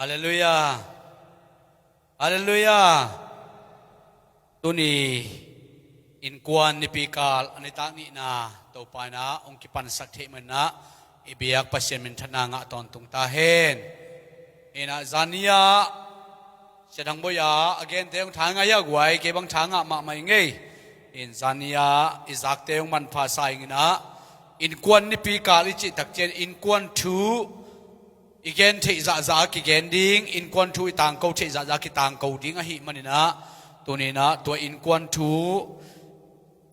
ฮาเลลูยาฮาเลลูยาตุนีอินกวนนิปิกาลอันนี้ตั้งนี่นาตัวปานะองค์กิปันสักเทมันนะอิบิยักปัสเซมินทนางะตอนตุงตาเฮนอินาซานียาเสดังบ่ยาอเกนเตงทางายากไว้เก็บังทางะมาไม่ไงอินซานียาอิซักเตงมันภาษาอิงนะอินกวนนิปิกาลอิจิตักเจนอินกวนทูอีกเกนเทจะจะกิเกนดิ้งอินควันทูต่างเกาเทจะจะกิต่างเกาดิ้งอะฮิมันนี่นะตัวนี้นะตัวอินควันทู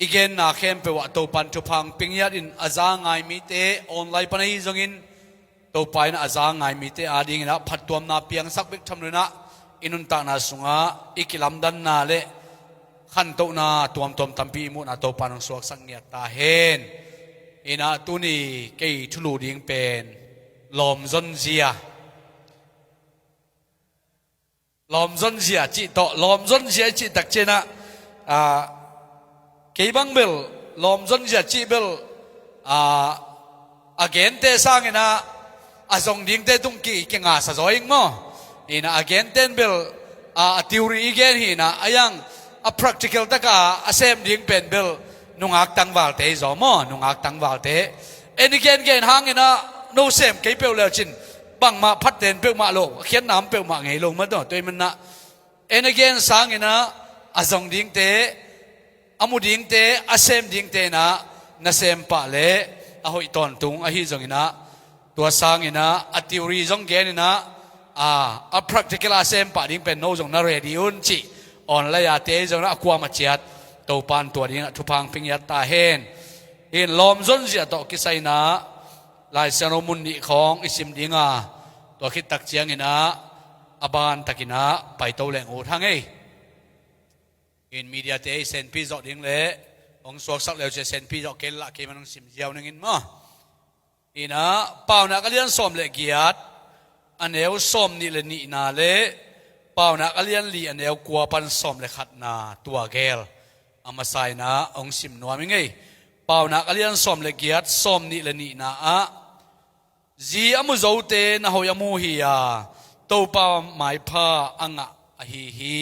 อีกเกนนาเข้มไปว่าตัวปันทุพังปิงยัดอินอาจารย์ไงมีเตออนไลน์ปนัยจงอินตัวไปนะอาจารย์ไงมีเตอาดิ้งนะพัดตัวนาเปียงสักเบกทำเลยนะอินุนตานาสุงะอีกิลำดันนาเลขันตัวนาตัวตัมปีมุนาตัวปันสวกสังเกตตาเห็นอินะตัวนี้เกยทุลูดิ้งเป็นลอมซนเซียลอมซนเซียจิตโตลอมซนเซียจิตตักเจนะเกี่ยบังเบลลอมซนเซียจิเบลเกนเตสังนะส่งดิ้งเตตุงกี้เก่งสะจอยมั้งอินะเกนเตนเบลทีโอรีเกนหินะยังpractical ตะกาเซมดิ้งเป็นเบลนุ่งอักตังวาลเตจอมั้งนุ่งอักตังวาลเตเอ็นเกนเกนหางนะโนเซมเกี่ยวเปล่าจินบังมาพัดเดินเปล่ามาโลเขียนน้ำเปล่ามาไงลงมาตัวตัวมันนะเอ็นเกนสางนะอาจงดิ้งเตอามุดิ้งเตอาเซมดิ้งเตนะนาเซมปะเล่อาหอยตอนตุงอาฮิจงนะตัวสางนะอาทิวรีจงเกนนะpractical อาเซมปะดิ้งเป็นโนจงนาเรดิอุนจิออนไลน์เตจงนะความมาเจียดตัวปานตัวดิ้งทุพังพิงยัตตาเฮนเห็นลมจนเสียต่อกิไซนะลายเซโนมุนนิของอิสิมดิงาตัวคิดตักเจียงนะอบานตักินะไปโตแหลงโอทั้งเออินมีเดียเตเซนพีจอดิงเล่องสวกสักเหลวจะเซนพีจอเกลละเกมันสิมเจียวนึงอินมั้งอินะเป่านักเรียนสอมเละเกียรติอันเอวสอมนี่เลยนี่นาเล่เป่านักเรียนลีอันเอวกลัวปันสอมเละขัดนาตัวเกลอามาใส่นะองสิมนัวมิงไงเป่านักเรียนสอมเละเกียรติสอมนี่เลยนี่นาจีอามุโจเตนะหอยมูฮียาตัวป่าไม้ผ้าอังะฮี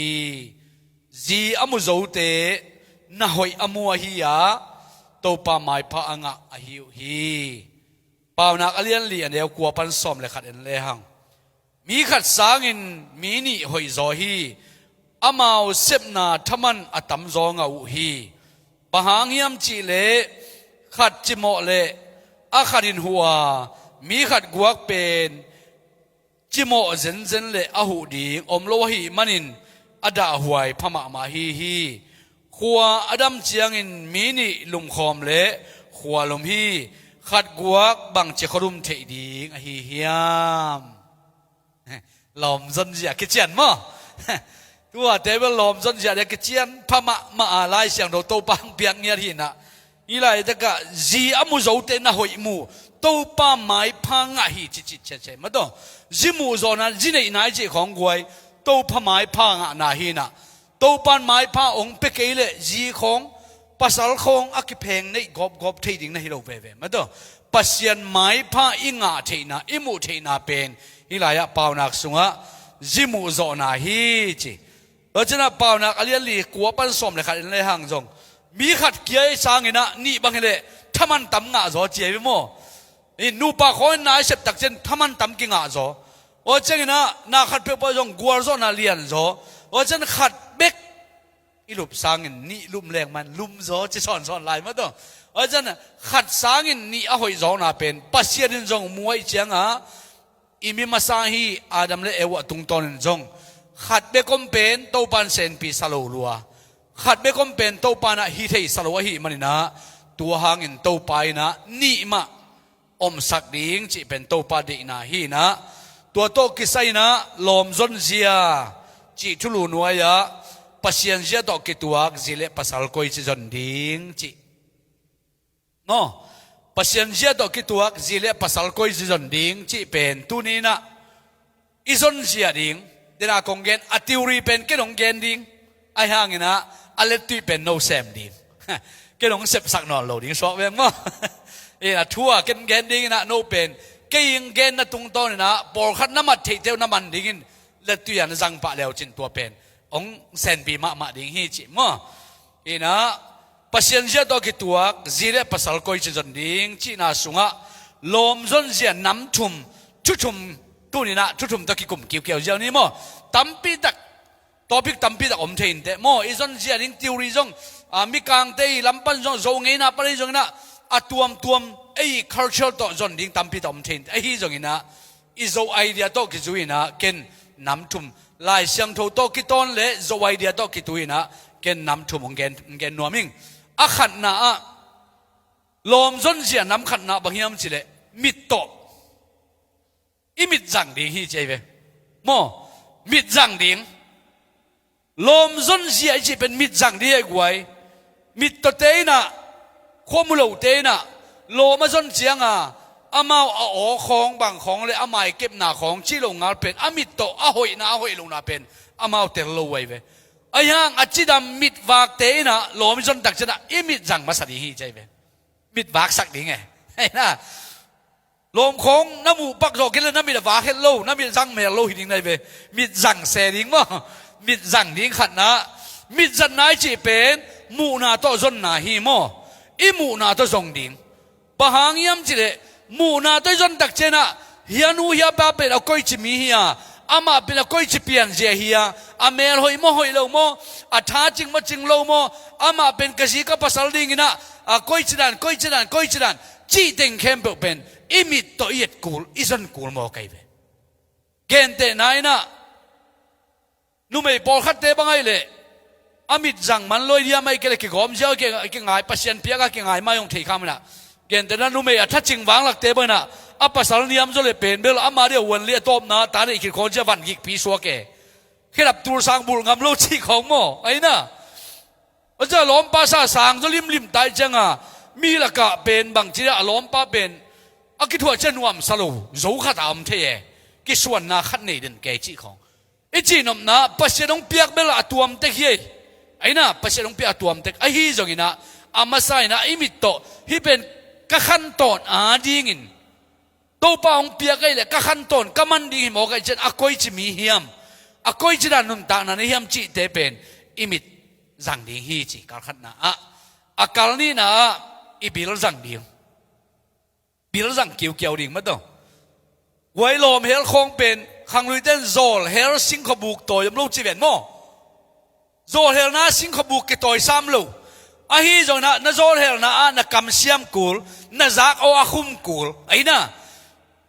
จีอามุโจเตนะหอยอามูฮียาตัวป่าไม้ผ้าอังะฮีป่าวนักเรียนเรียนเดียวกลัวปันสอมเลยขัดเอ็นเลยหังมีขัดสางินมีนี่หอยจอฮีอามาเสพนาทมันอัตมจองเอาฮีปะหางยามจีเลขัดจิโมเลอาขัดินหัวมีขัดกวกเป็นจิโมเซนเซนเลอาหูดีอมโลหิมันินอดาหวยพม่ามาฮีขัวอดัมเจียงินมีนี่ลุมคอมเลขัวลุมฮีขัดกวกบังเจครุมเทดีฮียมลอมจนเสียกิเจียนมั้งตัวเทเบิลลอมจนเสียเด็กกิเจียนพม่ามาอะไรเสียงโดโตปังเปียงเงียหินะอีไลตะกะจีอามุโจเตนะหอยมูตัวป้าไม้พังอ่ะฮีจิจิเฉยๆมาต้องจิมูโซนั้นจิในนายเจ้าของกวยตัวป้าไม้พังอ่ะนาฮีนะตัวป้าไม้พังองเปกเลยจีของภาษาของอักเพงในกบที่ดิ่งในฮิโรเวเวมาต้องปัสยันไม้พังอิงอ่ะเทน่ะอิมูเทน่ะเป็นอีไลอะเปล่านักสุงะจิมูโซน่ะฮีจิเพราะฉะนั้นเปล่านักอเลียลีกัวปันสมเลยขัดในห้างจงมีขัดเกียร์สางนะนี่บางเลยถ้ามันตำงะจอเจียบมั้งอินูปะคอยนายเสพตักเจนถ้ามันตำกิงอ่ะจอว่าเจงนะนาขัดเพื่อประโยชน์กัวจอนาเลียนจอว่าเจนขัดเบกอีลุบสางินนี่ลุมแรงมันลุมจอจะสอนลายมาต้องว่าเจนขัดสางินนี่อ่ะหอยจอน่าเป็นปัสเซียนจงมวยเจียงอ่ะอิมิมาสาฮีอาดัมเลเอวะตุงตอนจงขัดเบกอมเป็นโตปันเซนปีสโลลัวขัดเบกอมเป็นโตปานะฮีเทสโลวะฮีมันนะตัวหางินโตไปนะนี่มาอมสักดิ้งจีเป็นโตปาดีนะฮีนะตัวโตกิไซนะลมจนเสียจีทุลุนัวยะปัสยันเสียตอกิตัวจิเลปัสสัลโกยจีจนดิ้งจีเนาะปัสยันเสียตอกิตัวจิเลปัสสัลโกยจีจนดิ้งจีเป็นตัวนี้นะอิจนเสียดิ้งเดน่ากงเกนอติวรีเป็นแค่องเกนดิ้งไอ้ห่างนะอเลตุเป็นโนเซมดิ้งแค่องเสพสักนอนโหลดิ้งสวะเวงมั้งเอ็นทั่วเกนดิ้งนะโนเป็น cái gen na tung to na por khat na mat thei teu na man dingin le tuyan zang pa leo chin tua pen ong sen bi ma ding hi chi mo ina pasien ja to ki tuak zire pasal koi chi jon ding chi na sunga lom zon zia nam thum chu thum tu ni na chu thum to ki kum kiu kiu jaw ni mo tampi tak topic tampi tak om thein te mo izon zia ding theory jong mi kang te lampan jong zo ngei na pare jong na atuam ei cultural to zon ding tampi tom thein ei hi jong ina izo idea to ki zuina ken nam thum lai siang tho to ki ton le zo idea to ki tuina ken nam thum ong gen nuaming a khat na a lom zon zia nam khat na bangiam chile mit to imit jang ding hi cheve mo mit jang ding lom zon zia chi pen mit jang di ai guai mit to te na khomulo te na lom a zon chiang a amao a o khong bang khong le amai kep na khong chi lo ngal pen amit to a hoi lo na pen amao tel lo wai ve ayang achidam mit wak te na lom zon tak chana imit jang masadi hi chai ve mit wak sak ding e hay na lom khong namu pak zo kel na mit wak hello na mit jang me lo hi ding nai ve mit jang se ding mo mit jang ding khat na mit jan nai chi pen mu na to zon na hi mo i mu na to zong ding pahang yam chi le mu na to zon tak chena hianu hia ba pe a koi chi mi hia ama pe a koi chi pian je hia a mel hoi lo mo a tha ching ma ching lo mo ama pen kasi ka pasal ding ina a koi chidan chi teng khem pe pen imit to yet kul izon kul mo kai ve gente nai na nu mei por khat te bangai le amit jang man loi dia mai ke gom jao ke ngai pasien pia ka ke ngai ma yong thei kham na gen te na nu mei atha ching wang lak te ba na a pasal niam zo le pen bel ama dia wan le top na ta nei ki khon ja van gik pi so ke khirap tur sang bul ngam lo chi khong mo ai na a ja lom pa sa sang zo lim tai changa mi la ka pen bang chi a lom pa pen a ki thua chen wam salo zo kha ta am the ye ki suan na khat nei den ke chi khong e chi nom na pasenong piak bel atuam te hi aina pasenong piak atuam te a hi zongina amasai na imit to hi pen ka khan ton a dingin to pa ong piak ai le ka khan ton ka man ding mo ka chen a koi chi mi hiam a koi chi dan nun ta na ni hiam chi te pen imit zang ding hi chi kal khat na a kal ni na i bil zang ding bil zang kiu kiu ding ma to wai lom hel khong pen khang lui ten zol hel sing khabuk to yam lo chi ven mo zol hel na sing khabuk ke toy sam lo a hi zo na zol hel na na kam siam kul na zak o akhum kul aina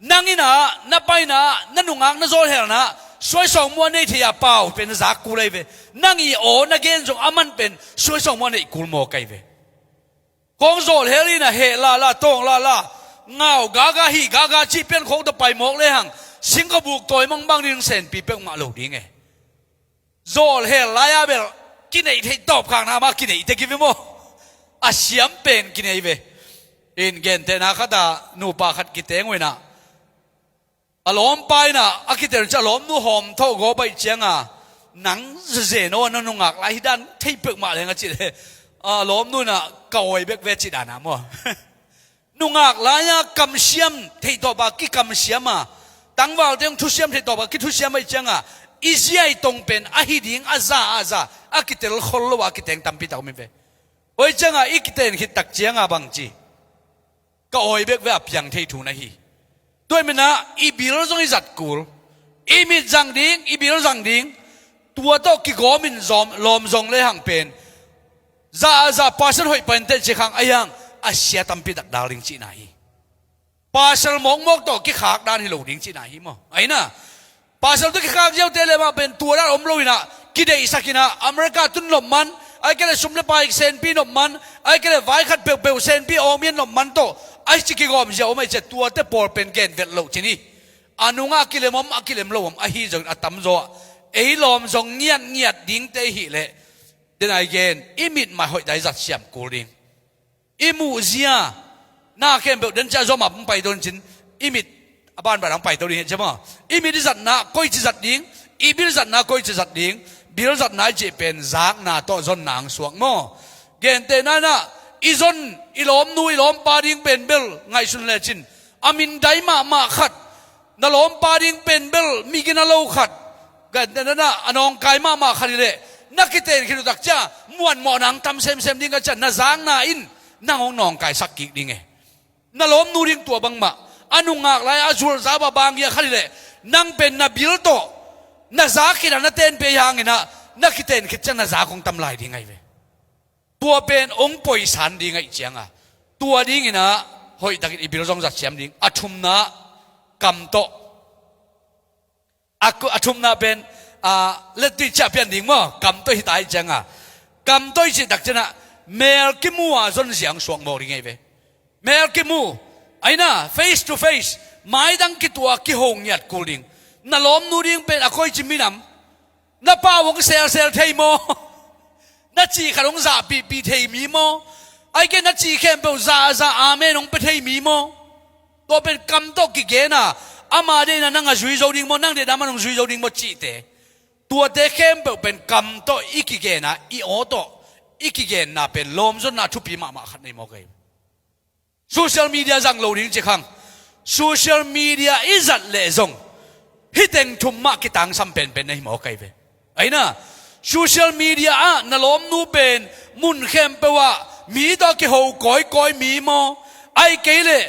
nangina na paina na nungang na zol hel na soi song mo nei thia pau pen zak ku lai ve nangi o na gen jong aman pen soi song mo nei kul mo kai ve kong zol helina he la tong la ngao gaga hi gaga chi pen khong to pai mok le hang Singapore toy mong bang ning sen pi pek ma lo ding e zol hel la ya bel kinai thei top khang na ma kinai te ki mo a siam pen kinai ve in gen te na khata nu pa khat ki teng we na alom pai na akiter cha lom nu hom tho go bai chiang a nang ze no no ngak lai dan thei pek ma le nga chi le lom nu na koi bek ve chi da na mo nu ngak la ya kam siam thei to ba ki kam siam a tang wal teng thu siam thei to ba ki thu siam ai chiang a isiai tong pen a hi ding aza akitel khol lo wa ki teng tam pi taw mi ve oi chiang a ikiten hi tak chiang a bang chi ka oi bek ve apyang thei thu na hi tôi mình na ibil zong izat kul imit jang ding ibil jang ding tua to ki go min zom lom zong le hang pen za pasal hoi pen te chi khang ayang asia tampi dak daling chi na hi pasal mok to ki khak dan hi lo ding chi na hi mo ai na pasal to ki khak jeu te le ma pen tua ra om lo ina ki de sakina america tun lom man ai ke le sum le pa sen pi lom man ai ke le vai khat pe sen pi om yen lom man to ai chi ki gom ja omai che tua te por pen gen vet lo chini anunga kilemom akilem lo a hi jong atam zo ei lom jong ngiat ding te hi le den ai gen imit ma hoi dai zat siam kuling imu zia na kem be den cha zo ma pai don chin imit aban ba dang pai to ri chama imit zat na koi chi zat ding ibil zat na koi chi zat ding bil zat na je pen zak na to zon nang suak mo gen te na izon ilom nu ilom pa ding pen bel ngai sun le chin amin dai ma khat na lom pa ding pen bel mi gina lo khat gan na anong kai ma khat le nakiten khiru tak cha muan mo nang tam sem ding ka cha na zang na in nangong nong kai sak ki ding e na lom nu ring tua bang ma anungak lai azul za ba bang ya khali le nang pen na bil to na za ki na ten pe yang ina nakiten khit cha na za kong tam lai ding ai ve tua pen ong poi san ding ai chiang a tua ding ina hoi takit ibil jong za chiam ding athum na kam to aku athum na pen let ti cha pian ding mo kam to hi tai chiang a kam to chi tak chana mel ki mu a zon siang suang mo ring ai ve mel ki mu aina face to face mai dang ki tua ki hong yat kuling na lom nu ding pen akoi chi minam na pa wong sel thei mo na chi kharong za pi thei mi mo ai ke na chi khem pe za amen ong pe thei mi mo to pen kam to ki ge na ama de na nang a zui zo ding mo nang de da man ong zui zo ding mo chi te tua te khem pe pen kam to iki ge na I o to iki ge na pen lom zon na thu pi ma khat nei mo kai social media zang lo ding che khang social media izat le zong hiteng thum ma ki tang sam pen nei mo kai ve aina social media na lom nu pen mun khem pe wa mi to ki ho koi mi mo ai ke le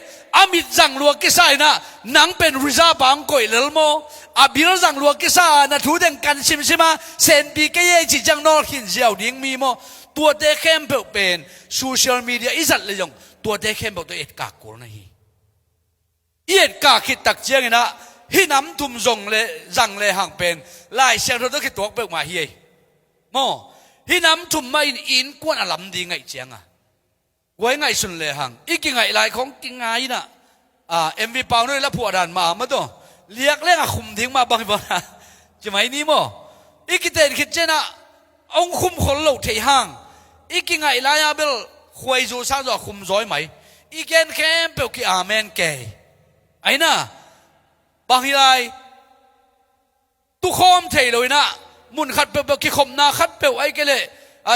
amit zang luak ki sai na nang pen riza bang koi lel mo abil zang luak ki sa na thu deng kan sim sima sen pi ke ye chi jang no hin jiao ding mi mo tua te khem pe pen social media izat le jong tua te khem pe to et ka kul na hi et ka khit tak chiang ina hi nam thum zong le zang le hang pen lai siang ro to ki tok pe ma hi mo hi nam thum mai in kwan alam di ngai chiang a wai ngai sun le hang iki ngai lai khong ki ngai na mv pau noi la phua dan ma to liak le a khum thing ma bang ba chi mai ni mo iki ten khit chena ong khum khol lo thei hang iki ngai lai a bel khoi zu sang zo khum zoi mai igen khem pe ki amen ke aina bang hi lai tu khom thei loi na mun khat pe ki khom na khat pe ai ke le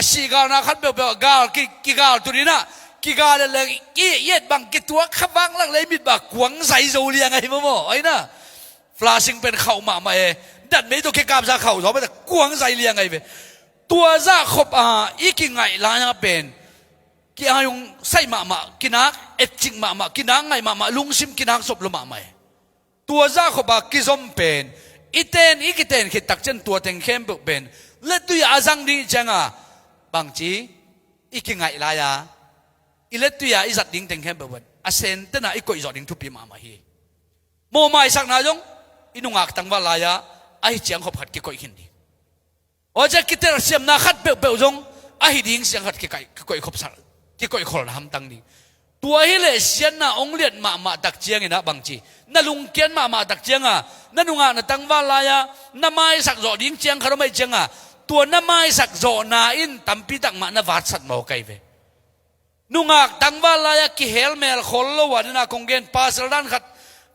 si ga na khat pe ga ki ga tu ni na ki ga le ki yet bang ki tua khawang lang le mit ba kwang sai zo liang ai mo ai na flashing pen khau ma ma e dat me to ke kam sa khau zo ba kwang sai liang ai ve tua za khop iki ngai la na pen ki ayong sai ma kinak etching ma kinang ngai ma lungsim kinang sop lo ma tua za khoba ki zom pen iten ikiten khit tak chen tua teng khem bu pen le tu ya azang di changa bang chi iki ngai la ya ile tu ya izat ding teng khem bu asen te na ikoi zo ding thu pi ma hi mo mai sak na jong inungak tang wa la ya ai chiang khop khat ki koi hin di o ja kiter siam na khat pe jong ai ding siang khat ki kai koi khop sal ki koi khol ham tang ni tua hi le sian na ong liat ma tak chiang ina bang chi na lung kian ma tak chiang na nunga na tang wa la ya na mai sak zo ding chiang kharo mai chiang tua na mai sak zo na in tampi tak ma na wat sat mo kai ve nunga tang wa la ya ki helmel khol lo wa na kongen pasal dan khat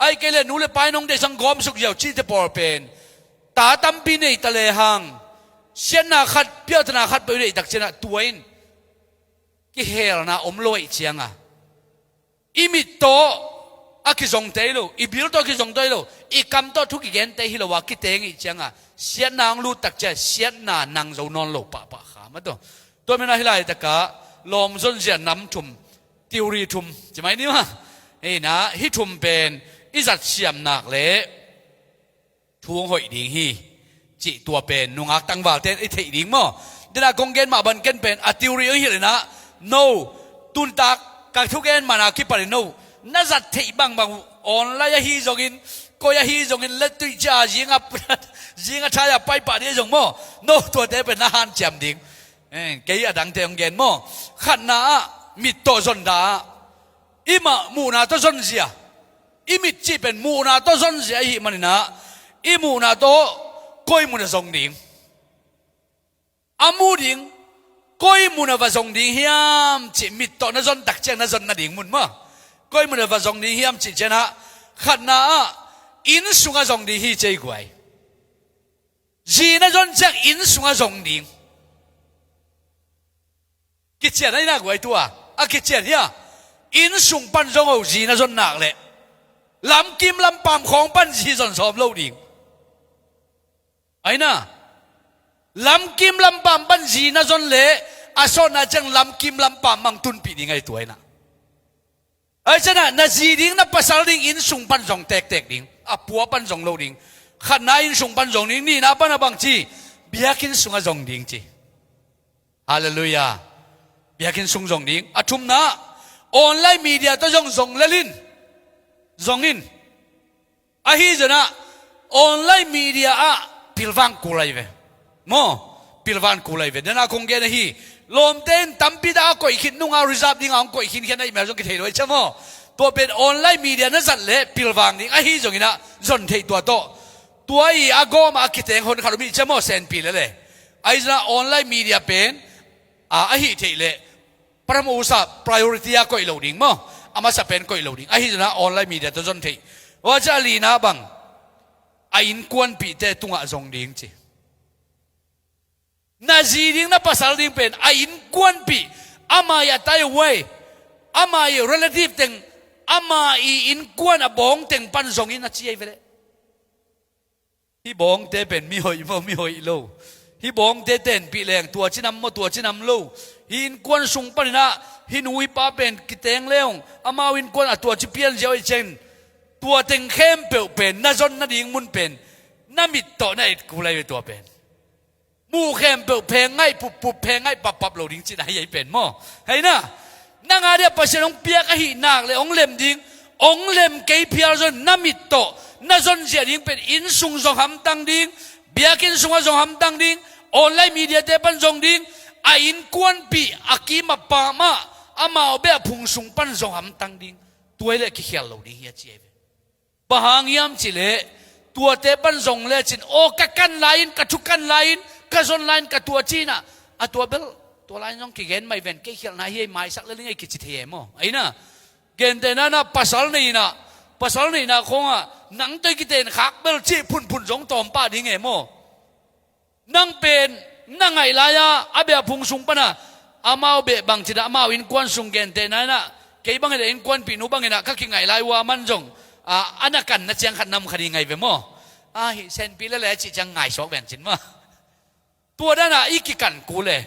ai ke le nu le pai nong de sang gom suk yaw chi te por pen ta tampi nei ta le hang sian na khat pia ta na khat pe le tak chena tuain ki hel na om loi chiang imit to aki zong te lo ibil to ki zong te lo ikam to thu ki gen te hi lo wa ki te ngi changa sian nang lu tak cha sian na nang zo non lo pa kha ma to me na hilai ta ka lom zon sia nam thum theory thum chi mai ni ma e na hi thum pen izat siam nak le thuong hoi ding hi chi tua pen nungak tang wal ten i thei ding mo dina kong gen ma ban ken pen a theory hi le na no tun tak ka thu gen mana ki pari no na zat thei bang on la ya hi zongin ko ya hi zongin le tu cha jinga thaya pai pa de zong mo no to te pe na han cham ding ke ya dang te ong gen mo khat na mit to zon da ima mu na to zon zia imit chi pen mu na to zon zia hi manina imu na to koi mu na zong ding amu ding koi mu na va zong ding hiam chi mit to na zon tak chen na zon na ding mun ma koi mu na va zong ding hiam chi chena khat na in sunga zong ding hi chei guai ji na zon chak in sunga zong ding ki chen ai na guai tua a ki chen ya in sung pan zong o ji na zon nak le ลำกิมลำปามของปั้นสีสอนสอบเล่าดิ่งไอ้น่ะลำกิมลำปามปั้นสีน่ะจนเละอาสอนน่ะจังลำกิมลำปามมังตุนปีนี่ไงตัวไอ้น่ะไอ้ฉะนั้นน่ะสีดิ่งน่ะภาษาดิ่งอินสุงปั้นสองแตกดิ่งปัวปั้นสองเล่าดิ่งขันนายอินสุงปั้นสองดิ่งนี่นะปั้นบางทีเบียกินสุงอ่ะสองดิ่งจีฮาเลลูยาเบียกินสุงสองดิ่งทุ่มนะออนไลน์มีเดียต้องสองเล่นสองอินฮีจะนะออนไลน์มีเดียพิลฟังกูไลเวโมพิลฟังกูไลเวเดน่าคงเกณฑ์ฮีลมเต้นตั้มปีดาก็อีกคิดนุ่งอาริซาบดิ้งอ่างก็อีกคิดแค่ไหนแม้จงกิเทด้วยใช่ไหมตัวเป็นออนไลน์มีเดียนั่นสั่นเละพิลฟังดิ้งฮีจงกินะจนเทตัวโตตัวอากอมาคิดเองคนขาดมีใช่ไหมเซนปีเลยไอ้จะนะออนไลน์มีเดียเป็นฮีเทเละประมูลสับ priority ก็อีโหลดิ้งมั้งอามาสับเป็นก็อีโหลดิ้งฮีจะนะออนไลน์มีเดียตัวจนเทว่าจะลีน่าบังอินกวนปีเตตุงอาจงดิ้งจีนาจีดิ้งน่ะภาษาดิ้งเป็นอินกวนปีอามาอย่าตายไว้อามาอย่า relative เต็งอามาอินกวนบองเต็งปันจงอินน่ะชี้ไปเลยที่บองเตเป็นมีหอยบ่มีหอยโลที่บองเตเต้นปีแรงตัวชินำมตัวชินำโลอินกวนสุงปันนะหินุยป้าเป็นกิเตงเลี้ยงอามาอินกวนตัวชิเปียนเจ้าไอเจนตัวเต็งเข้มเปลวเป็นน่าจนน่าดิ่งมุนเป็นน่ามิดต่อในกูเลยตัวเป็นมูเข้มเปลวเพลงง่ายปุบเพลงง่ายปับเราดิ่งจีน่าใหญ่เป็นมั้งเห็นนะนั่งอะไรภาษาองเปียกหินักเลยองเล็มดิ่งองเล็มเกยเพียรจนน่ามิดต่อน่าจนเสียดิ่งเป็นอินสุงจงหำตังดิ่งเบียกินสุงจงหำตังดิ่งออนไลน์มีเดียเตปันจงดิ่งอินกวนปีอากีมาปามาอามาเอาเบียพุงสุงปันจงหำตังดิ่งตัวเล็กขี้เขียวเราดิ่งเฮียเจี๊ยบบางยามจิเลตัวเตปันจงเลจินโอกักันไลน์กัทุกันไลน์กัจนไลน์กัตัวจีน่ะตัวเบลตัวไลน์น้องกิเกนไม่เว้นกี่เขียนนายเฮไม่สักเรื่องไอ้กิจเทียมไอ้น่ะเกนเตน่ะภาษานี่น่ะคงหนังตัวกิเตนขักเบลจีพุ่นจงตอมป้าดิ้งเอโมนั่งเป็นนั่งไงลายอาเบียพุงสุงปนะอามาเบบางทีน่ะอามาวินกวนสุงเกนเตน่ะเกี่ยบางทีอินกวนปีนุบางทีน่ะก็กินไงลายว่ามันจงอันนั้นกันนะเจียงขันนำคดีไงไปมั้งเซนปีแล้วแหละจีจังไงสอบแบ่งจินมั้งตัวนั้นอีกกันกูเลย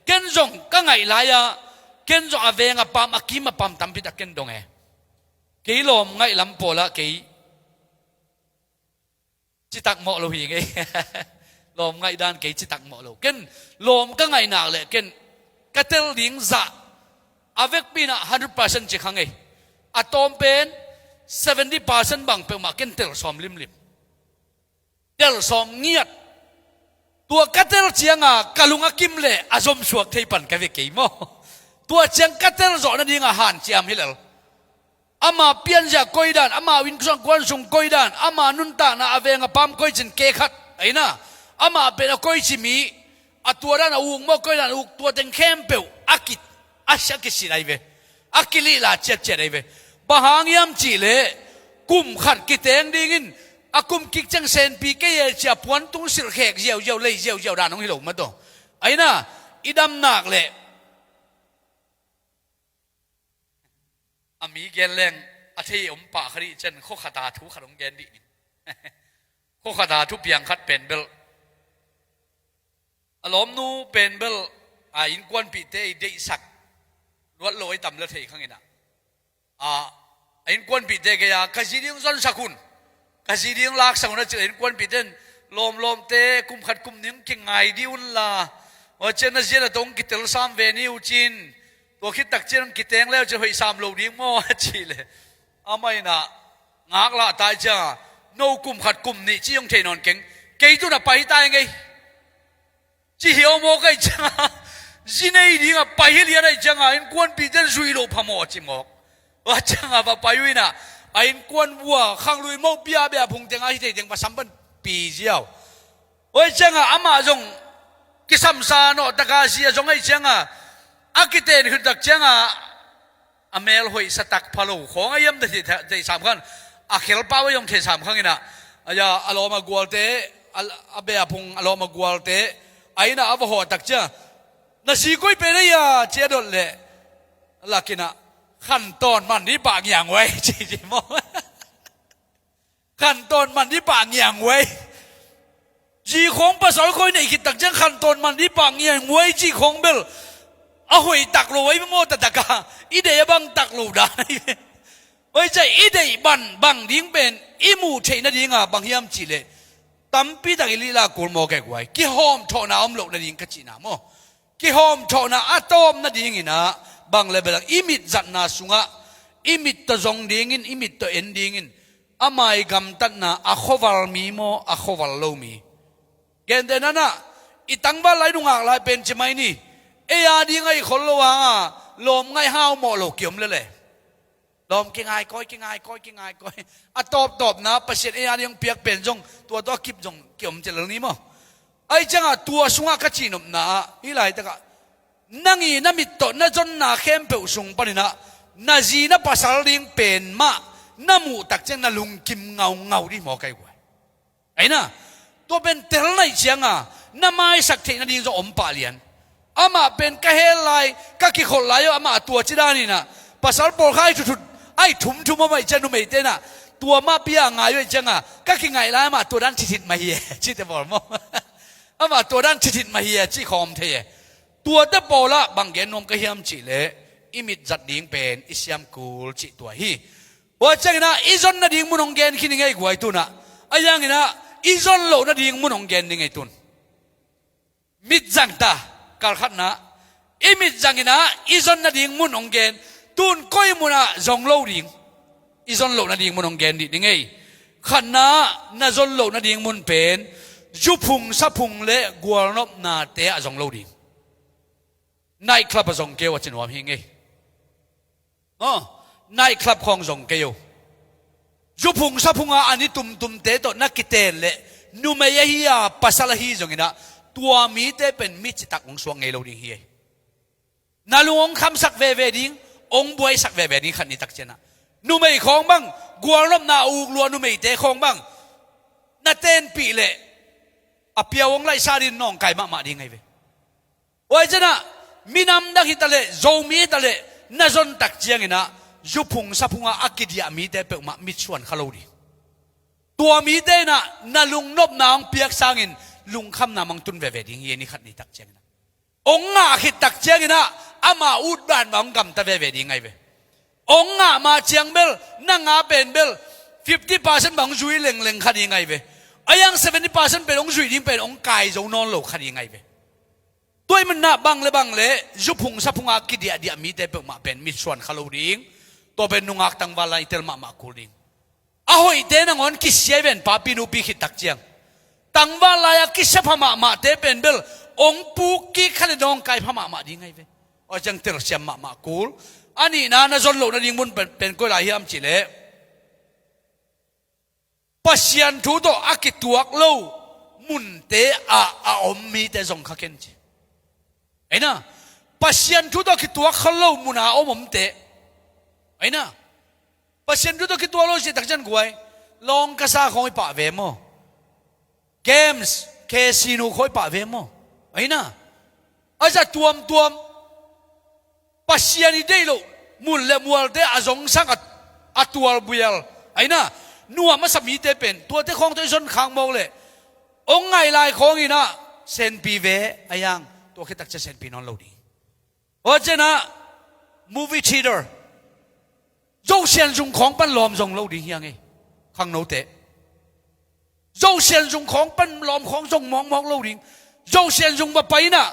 เกินจงก็ไงลายเกินจงอาเวงปั๊มอากิมาปั๊มตั้มพิดเกินดงกี่ลมไงลำโพละกี่จิตักหมอเราอย่างไงลมไงด้านกี่จิตักหมอเราเกินลมก็ไงหนักเลยเกินกระเตลดิ้งจ่าอาเวกปีน่ะ100%จีขังไงอะตอมเป็น70% บางเปลมาเกินเตลซอมลิมเตลซอมเงียดตัวกัตเตลเจียงกะลุงกิมเล่อาสมสวกเทปันกันเวกิโมตัวเจียงกัตเตลจอนั่นยังหันเจียมฮิเลอามาเปลี่ยนจากกอยดานอามาวินส่งกวนส่งกอยดานอามานุนตานะอาเวงปั๊มกอยจินเกขัดไอ้น่ะอามาเป็นกอยจิมีตัวนั้นอุงโมกอยดานอุกตัวเต็งเข้มเปลวอากิอาชักสิไรเวอากิลีลาเจ็ดไรเวบางยามจีเลกุมขัดกิเตงดิ่งอากุมกิกจังเซนปีเกยจะพวนตุงสิลเขกเจียวเลยเจียวด่านน้องฮิโลมาตัวไอ้น่ะอีดำหนักเลยอามีเกนแรงอาทิอมปะคดีเจนโคขตาทุขนมเกนดิโคขตาทุเปียงคัดเป็นเบลอารมณ์นูเป็นเบลอินกวนปีเตยเดสักวัดลอยต่ำละเทข้างนี้นะอินกวนปีเตกยากระสีดิ้งซ้อนสักุนกระสีดิ้งลากสังนะเจอินกวนปีเตนลมเตกุมขัดกุมนิ่งกิงไงดิวล่ะว่าเจนเจนตรงกิเตลสามเวนิวจินตัวคิดตักเจนกิเตงแล้วจะไปสามโลดิ้งมั่วจีเลยไม่นะงักละตายจ้าโนกุมขัดกุมนี่จียงเทนอนเก่งเกยตัวน่ะไปตายไงจีเหี่ยวโมกไอ้จ้าจีในดิ้งไปเฮียอะไรจ้าอินกวนปีเตนซุยโลพมอจิมอกว่าจังว่าไปวินะอินกวนวัวข้างลุยโมเบียเบียพุงเต็งไอ้เต็งภาษาบันปีเจียวว่าจังอามาจงกิสัมซาโนตะกาเสียจงไอ้จังอากิเตนคือตักจังอเมลหอยสตักพะโลของไอ้ยัมได้สามครั้งอาเขลป้าวยังเทสามครั้งนี่นะอย่าอารมณ์กวลเตอาเบียพุงอารมณ์กวลเตไอ้น่ะอวหอตักจังน่ะสีกุยเป็นอะไรเจ้าดลเลยลักกินะขั้นตอนมันนี่ปากอย่างไว้จริงๆมั้ง ขั้นตอนมันที่ปางอย่างไว้จีของภาษาคนในคิดตักจังขั้นตอนมันที่ปางอย่างไว้จีของเบลเอาหวยตักโลไว้ไม่หมดแต่ตะกาอีเดียบังตักโลได้ไว้ใจอีเดียบังดิ้งเป็นอีมูเชนดิ้งบังยามจีเลยตั้มปีตักลีลากูมอแกไว้กี่หอมทอนาอมโลนดิ้งกัจจินาโมกี่หอมทอนาอะตอมนดิ้งอินะบังเลเบลอีมิดจันนาสุงะอีมิดตะจงดิ้งอินอีมิดตะเอ็นดิ้งอินอาไม่กำตัดนาอะขวัลมีโมอะขวัลโลมีเกณฑ์เดนั่นน่ะอีตั้งบ้านไรนุ่งอะไรเป็นใช่ไหมนี่เอียดีไงคนละวางลมไงห้าวหมอโลเกี่ยมเลยลมกี่ไงก้อยอะตอบนะประเสริฐเอียดียังเปียกเป็นจงตัวกิบจงเกี่ยมเจริญนี้มั้งไอ้จังตัวสุงกัจจินมนะอีไรแต่ก็นั่งอีน้ำมิตโตน่าจนน่าเข้มเปวสุงปนินะน่าจีน่าภาษาลิงเป็นมาน้ำมูตักจังน่าลุงกิมเงาดิหมอไก่กวยไอ้น่ะตัวเป็นเทลไนเชียงน้ำไม้สักทีนั่นดิ้งจะอมปาเลียนอามาเป็นกะเฮลไลกะกิคนไลอามาตัวจีด้านี่นะภาษาโปรไข่จุดไอ้ถุมมาไม่เจนุไม่เต้น่ะตัวมาเปียงไงด้วยจังกะกิไงไลอามาตัวด้านชิดมาเฮียชิดแต่บอกมั้งอามาตัวด้านชิดมาเฮียจีคอมเทตัวเดบอละบางเกนนมกะเฮียมจีเลอิมิดจัดดิ้งเป็นอิสยามกูลจีตัวฮีว่าจังนะอีจอนน่ะดิ้งมุนองเกนคิดยังไงกวยตุนะไอ้ยังไงนะอีจอนโลน่ะดิ้งมุนองเกนยังไงตุนมิดจังตาการขัดนะอิมิดจังนะอีจอนน่ะดิ้งมุนองเกนตุนก้อยมุนะจงโลดิ้งอีจอนโลน่ะดิ้งมุนองเกนดิยังไงขัดนะน่ะจอนโลน่ะดิ้งมุนเป็นจุพุงสัพุงเละกัวรนบนาเตะจงโลดิ้งนายคลับจงเกวจินวามหิงไงนายคลับของจงเกวจุพุงสัพุงอันนี้ตุมเตะต่อนักกิเตนเละนูเมียฮียปัสสลาฮีจงนะตัวมีเตเป็นมิจิตักของสวงเงโลดิ้งเฮียนาลุงคำสักเวดิ้งองบวยสักเวดิ้งขันนิตักเจนะนูไม่ของบ้างกัวรบนาอูกลัวนูไม่เตะของบ้างนาเตนปีเละอภิวงไลซาดินน้องไก่มาดิ้งไงเวโอ้ยเจนะมินำดักฮิตเลโจมีตเลน่าจนตักเจียงนะยุพุงสัพุงอากิดียมีเตเป็นมามิชวนขลุ่ยตัวมีเตน่ะนาลุงนบนางเปียกสางินลุงคำนามังตุนเวดิ้งเยนี่ขัดนี่ตักเจียงนะองงาขิดตักเจียงนะอามาอุดบ้านมังกำตะเวดิ้งไงเวองงามาเจียงเบลนั่งอาเป็นเบล50%บังจุยเล็งขัดยังไงเวอายัง70%เป็นองจุยดิ้งเป็นองกายโจนอนโลขัดยังไงเวตัวมันน่ะบังเลยยุพุงสัพุงอากิดียมีเตเป็นมาเป็นมิชวนขลุ่ยตัวเป็นนุงอักตังวาลายเตลมาคูดิ้งอาหอยเตนังอนกิเสียเป็นปาปินูปีขิดตักเจียงตังวาลายกิเสพมาเตเป็นเบลองปูกิขันดองไก่พมาดิ้งไงเวอาจังเตลเสียมาคูลอันนี้นะจนโลกนั้นดิ้งมุนเป็นก้อยลายยามจิเลปัศยันทุโตอากิตัวกโลมุนเตอาอมมีเตจงขักเกนจีไอ้น่ะปัศยันทุโตกิตัวขโลมุนาอมเตไอ้น่ะปัศยันทุโตกิตัวโลจิตักจันกวยลองกษาคอยป่าเวมเกมส์เคซิโนคอยป่าเวมไอ้น่ะอาจจะตัวมปัศยันนี่ได้โลมุนเลมัวเตอาจงสังกัดตัวบุยลไอ้น่ะนัวมาสมีเตเป็นตัวเตของตัวชนขางมองเลยองไงลายของอีน่ะเซนปีเวไอ้ยังตัวคิดตักจะเซนปีนอนโลดีโอ้เจนะมูวี่ทีเดอร์โจเซียนจงของปั้นลอมจงโลดียังไงข้างโนเตโจเซียนจงของปั้นลอมของจงมองโลดีโจเซียนจงมาไปน่ะ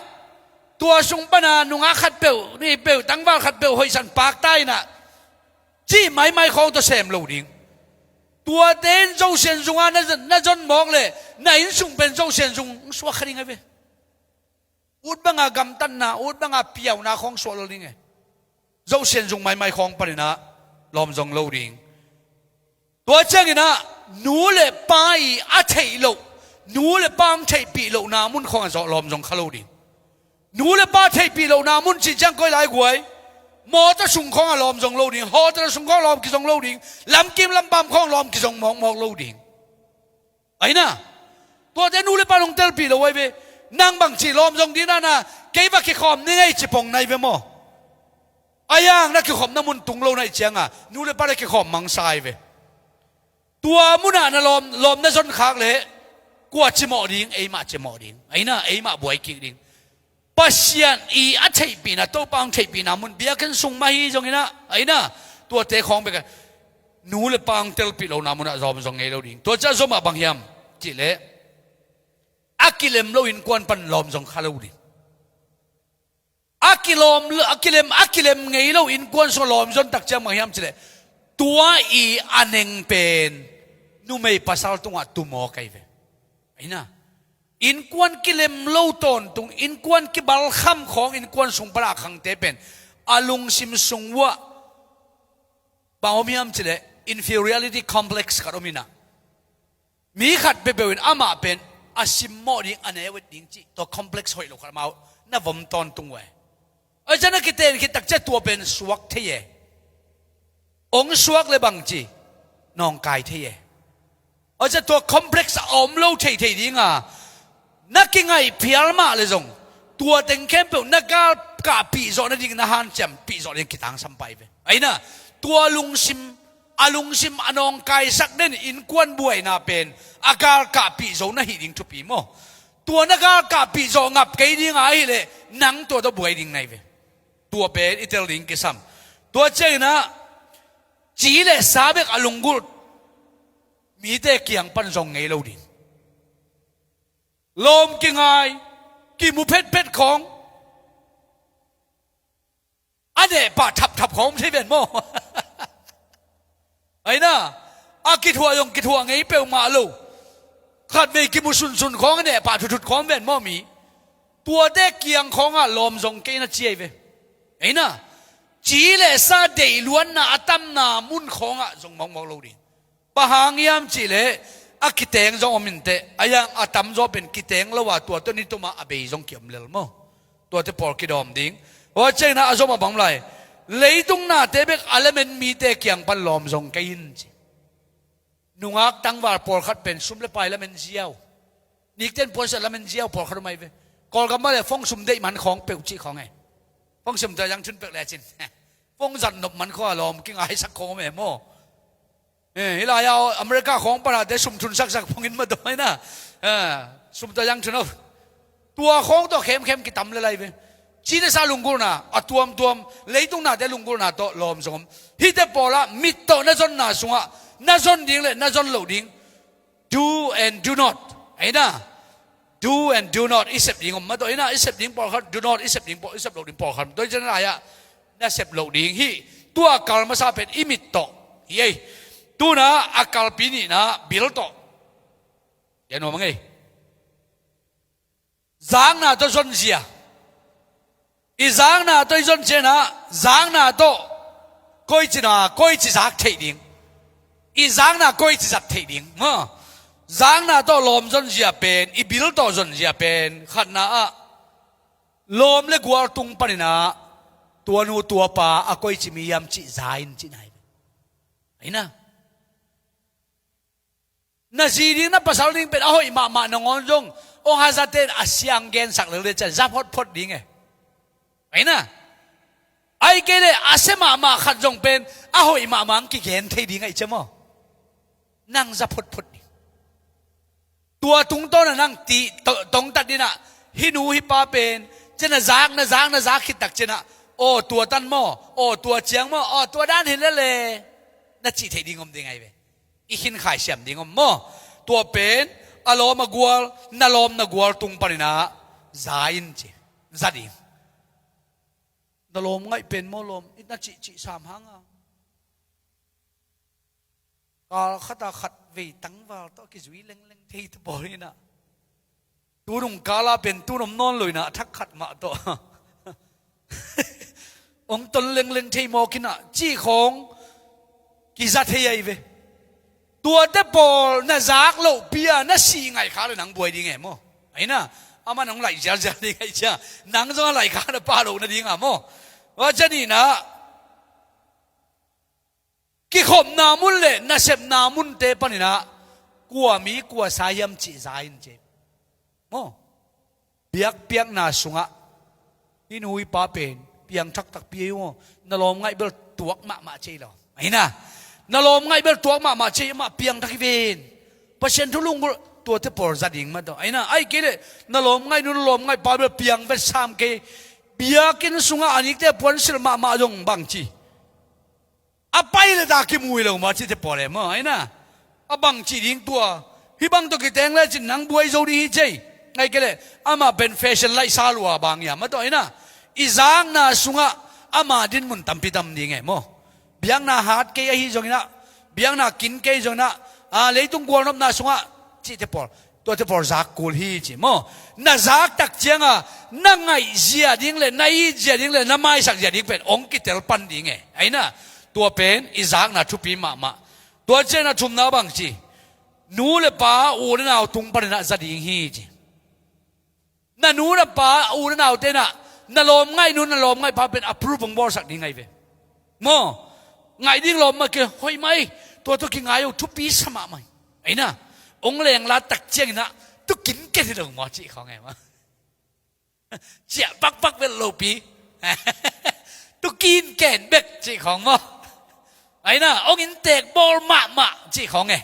ตัวจงปั้นนุงอาขัดเปลนี่เปลตั้งบ้านขัดเปลหอยสันปากใต้น่ะจี้ไม่ของตัวเซมโลดีตัวเต้นโจเซียนจงน่าจนมองเลยไหนจงเป็นโจเซียนจงสวะคดีไงเว้อุดบังอากำตันนะอุดบังอาเปียวนาของสวะโลดิ้งไงโจเซียนจงไม่ของปรินะลอมจงโลดิ้งตัวเจ้านี่นะหนูเลยไปอาเทโลหนูเลยปังเทปีโลนามุนของจอลอมจงขลุ่ยหนูเลยป้าเทปีโลนามุนจีจังก้อยหลายกวยมอจะสุ่งของลอมจงโลดิ้งฮอจะสุ่งของลอมกิจงโลดิ้งลำกิมลำปั๊มของลอมกิจงมองโลดิ้งไอ้น่ะตัวเจ้าหนูเลยป้าลงเตลปีโลไว้เบนั่งบังจีลอมจงดีน่ะเก็บว่าขี้ขอมนี่ไงจีปงในเวมออายังนักขี้ขอมน้ำมุนตุงโลในเจียงนูเลยป้าเลยขี้ขอมมังไซเว ตัว ตัวมุนานะลมนะจนขากเลยกว่าจะหมอดิ้งไอ้มาจะหมอดิ้งไอ้น่ะไอ้มาบวยกิดิ้งปัสยันอีอัจฉริปีนะโตปังฉริปีนะมุนเบียกันส่งมาฮีจงนะไอ้น่ะตัวเตะของไปกันนูเลปังเตลปีเรานามุนะจอมจงไงเราดิ้งตัวจะจอมาบางยามจิเลอากิเลมเราอินกวนปันลมจงขาเราดิ้งอากิเลมไงเราอินกวนส่งลมจนตักจะบางยามจิเลตัวอีอันเองเป็นนูไม่ภาษาตรงว่าตุโมไกเวไอ้น่ะอินกวนกิเลมโลตอนตรงอินกวนกิบัลคัมของอินกวนสงปราขังเตเป็นอาลุงซิมสงวะบางมีอันเจเล inferiority complex กันอมินะมีขัดเบวินอามาเป็นอาซิมโมดิอันเอวิดิงจีตัว complex หอยลูกขันมาน่าผมตอนตรงไว้อาจารย์คิดเองคิดตักเจตัวเป็นสวกเทียองสวกเลยบางจีน้องกายเทียอาจจะตัว complex อมโลเทียดิ้งอ่ะนักกิงไงเพียลมาเลยจงตัวเต็งเข้มเปล่านักกาปีจอนั่นดิ้งนะฮันจำปีจอเลี้ยงกิตังสัมไปเว้ไอ้น่ะตัวลุงซิมอนองกายสักเด่นอินกวนบวยน่าเป็นอากาศกาปีจอนั่นหิดิ้งทุปีโมตัวนักกาปีจองับไกดิ้งไอ้เลยนังตัวตัวบวยดิ้งไงเว้ตัวเป็นอิตาลีกิซัมตัวเจ้านะจีเลสาเบกอลุงกุลมีแต่เกียงปันจงไงเราดิ้งลมกิงไงกิมุเพชรของอันเนี้ยป่าทับของไม่ใช่เป็นโม่ไอ้น่ะอากิทัวยงกิทัวไงเปลวมาลูขัดไม่กิมุสุนของอันเนี้ยป่าทุดของเป็นโม่มีตัวเด็กเกียงของอ่ะลมจงเกน่าเจียเวไอ้น่ะจีเลสาเดล้วนน่ะตั้มน่ะมุนของอ่ะจงมองเราดิปะหางยามจีเลอากิเตงจงอมินเตอายังอาตัมจงเป็นกิเตงแล้วว่าตัวนี้ตัวมาอเบยจงเกี่ยมเลลโมตัวที่พอกิดอมดิ้งว่าเจ้าน่ะอาจจะมาบังไลเลยตรงน่ะเตเบกอะไรมันมีแต่เกี่ยงปันลมจงกินจีนุ่งอักตั้งว่าพอขัดเป็นซุ่มเลไปแล้วมันเจียวนี่เต้นพอเสร็จแล้วมันเจียวพอขัดทำไมเว้กอลกันมาเลยฟงซุ่มได้มันของเปลวจีของไงฟงซุ่มแต่ยังชุนเปลวแหล่จินฟงจันนบมันข้อลมกิ้งไอ้สักโคแม่โมเฮลายเอาอเมริกาของประเทศสุ่มทุนสักพงินมาดูไหมนะสุ่มตัวยังชุนเอาตัวของตัวเข้มกิตำเลยไปจีนซาลุงกูน่ะอัตวมเลยตรงน่ะแต่ลุงกูน่ะโตลมสมฮิตเตปอละมิดโตน่าจนน่ะสงะน่าจนดิ้งเลยน่าจนเหลวดิ้ง do and do not ไอ้น่ะ do and do not อิสเซปดิ้งมาตัวไอ้น่ะอิสเซปดิ้งปอลขัด do not อิสเซปดิ้งปออิสเซปเหลวดิ้งปอลขัดโดยเฉพาะอะไรอ่ะน่าเซปเหลวดิ้งฮีตัวกาลมาซาเป็นอิมิตโตเฮ้ยตัวน่ะอากาศปีนี้น่ะบิลโตยันว่ามั้งไงจางน่ะตัวจนเสียอีจางน่ะตัวจนเสียน่ะจางน่ะตัวก้อยจีน่ะก้อยจีจักเทียดิ้งอีจางน่ะก้อยจีจักเทียดิ้งจางน่ะตัวลมจนเสียเป็นอีบิลโตจนเสียเป็นขัดน่ะลมเล็กกว่าตุงปนิน่ะตัวนู้ตัวป่าก้อยจีมียามจีใจจีไหนไอ้น่ะน่าสีดิ้งน่ะภาษาดิ้งเป็นอ้อยมาหนองจงองค์ฮาซาเตนอาเซียงเกนสักเลยจะจับพดดิ้งไอ้น่ะไอ้เกเลยอาเซมาขัดจงเป็นอ้อยมากี่เกนเทดิ้งไอ้เจ้าโมนั่งจับพดดิ้งตัวตุงต้นนั่งตีตรงตัดดิน่ะฮินูฮิปาเป็นเจน่ะจางคิดตักเจน่ะโอ้ตัวตันโมโอ้ตัวเจียงโมโอ้ตัวด้านเห็นแล้วเลยน่าจีเทดิ้งได้ไงเว้อีขินขายเสียมดิ้งโมตัวเป็นอารมณ์มากวลน่าลมน่ากวลตุงปรินาใจอินจีจัดดิ้งน่าลมไงเป็นโมลมอิน่าจีสามหางกาขัดวีตั้งว่าตัวกิจวิเล็งที่ตบนี่นะตัวนุ่งกาลาเป็นตัวนมนอนเลยนะทักขัดมาตัวองตนเล็งที่โมกินะจี้ของกิจเทียเวตัวเตปอลน่าจักโลเปียน่าสีไงขาเลยหนังบวยดีไงโมไอ้น่ะอามันหนังไหลเจ้าดีไงเจ้าหนังจะไหลขาเนี่ยป้าโลน่ะดีไงโมว่าจะนี่นะกิขมนามุนเลยน่าเสพนามุนเตปนี่นะกลัวมีกลัวสายมจีใจนเจโมเปียกนาสุงะนี่นุยป้าเป็นเปียงทักเปียวน่าลมไงเบลตัวมาเจลไอ้น่ะ นาลมไงเบลตัวมาเชียมาเปียงทักเวนเปอร์เซ็นต์ทุลุงตัวเทปอร์จัดยิงมาตัวไอ้น่ะไอ้เกลนาลมไงนู่นลมไงปาเบลเปียงเบลสามเกเบียกินสุงอันนี้เทปอนสิลมาดงบางจีอะไปเลยตาคิมุยลงมาที่เทปอร์เลยมั้งไอ้น่ะอะบางจียิงตัวฮิบังตัวกิเตงเลยจินังบวยโจดีเจไงเกลอามาเป็นแฟชั่นไลท์ซาลัวบางอย่างมาตัวไอ้น่ะอีจางน่ะสุงอามาดินมุนตัมพิตัมดีไงมั้งเบียงน่ะฮาร์ดเกย์ฮิจงน่ะเบียงน่ะกินเกย์จงน่ะเลยตุงกวนน้ำน่ะสุงที่เทปอร์ตัวเทปอร์จากกูฮีจิมั้งน่ะจากตักเจียงนั่งไงเจียดิ้งเลยนายเจียดิ้งเลยน้ำไม่สักเจียดิ้งเป็นองค์กิเตลปันดิ้งไงไอ้น่ะตัวเป็นอีจากน่ะชุปีมาตัวเจน่ะชุมน่ะบางจีนูเลป้าอูนน่ะเอาตุงปันน่ะจะดิ้งฮีจิน่ะนูเลป้าอูนน่ะเอาเตน่ะน่ะลมไงนูน่ะลมไงพาเป็นอัพรูปของบอสักดิ้งไงเว้มั้งไงดิ้งลมมาเกี่ยเฮ้ยไม่ตัวกินไงอยู่ทุกปีสมาไหมไอ้น่ะองค์แรงลาตักเจียงน่ะตุกินเก่งที่ตรงมอจีเขาไงวะเจียปักเป็นโลปีตุกินเก่งเบ็กจีของมอไอ้น่ะองค์อินเตกบอลมาจีของไง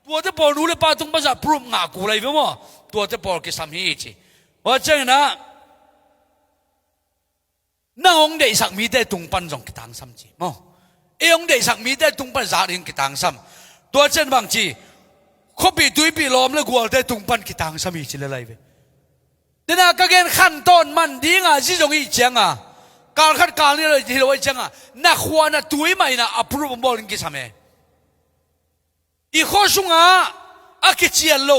ตัวจะบอลรู้เลยป้าตรงภาษาพรุ่งงากูอะไรวะมั้งตัวจะบอลกิสามีจีว่าเจ้าน่ะน้าองค์เด็กสักมีได้ตรงปันจงกิตังซ้ำจีมั้งเอ้องค์เด็กสักมีได้ตรงปันจาริงกิตังซ้ำตัวเจ้าบางจีเขาปีตุยปีล้อมแล้วกวาดได้ตุงปันกิตังสามีจิเลไลเวแต่น่ะก็เกณฑ์ขั้นต้นมันดีงาที่ตรงนี้เจียงการคัดการนี่เลยที่เราเจียงนักขวาน่ะตุยไม่น่ะอัปรูปบอลกิสามอีข้อสุงอากิเจียนโล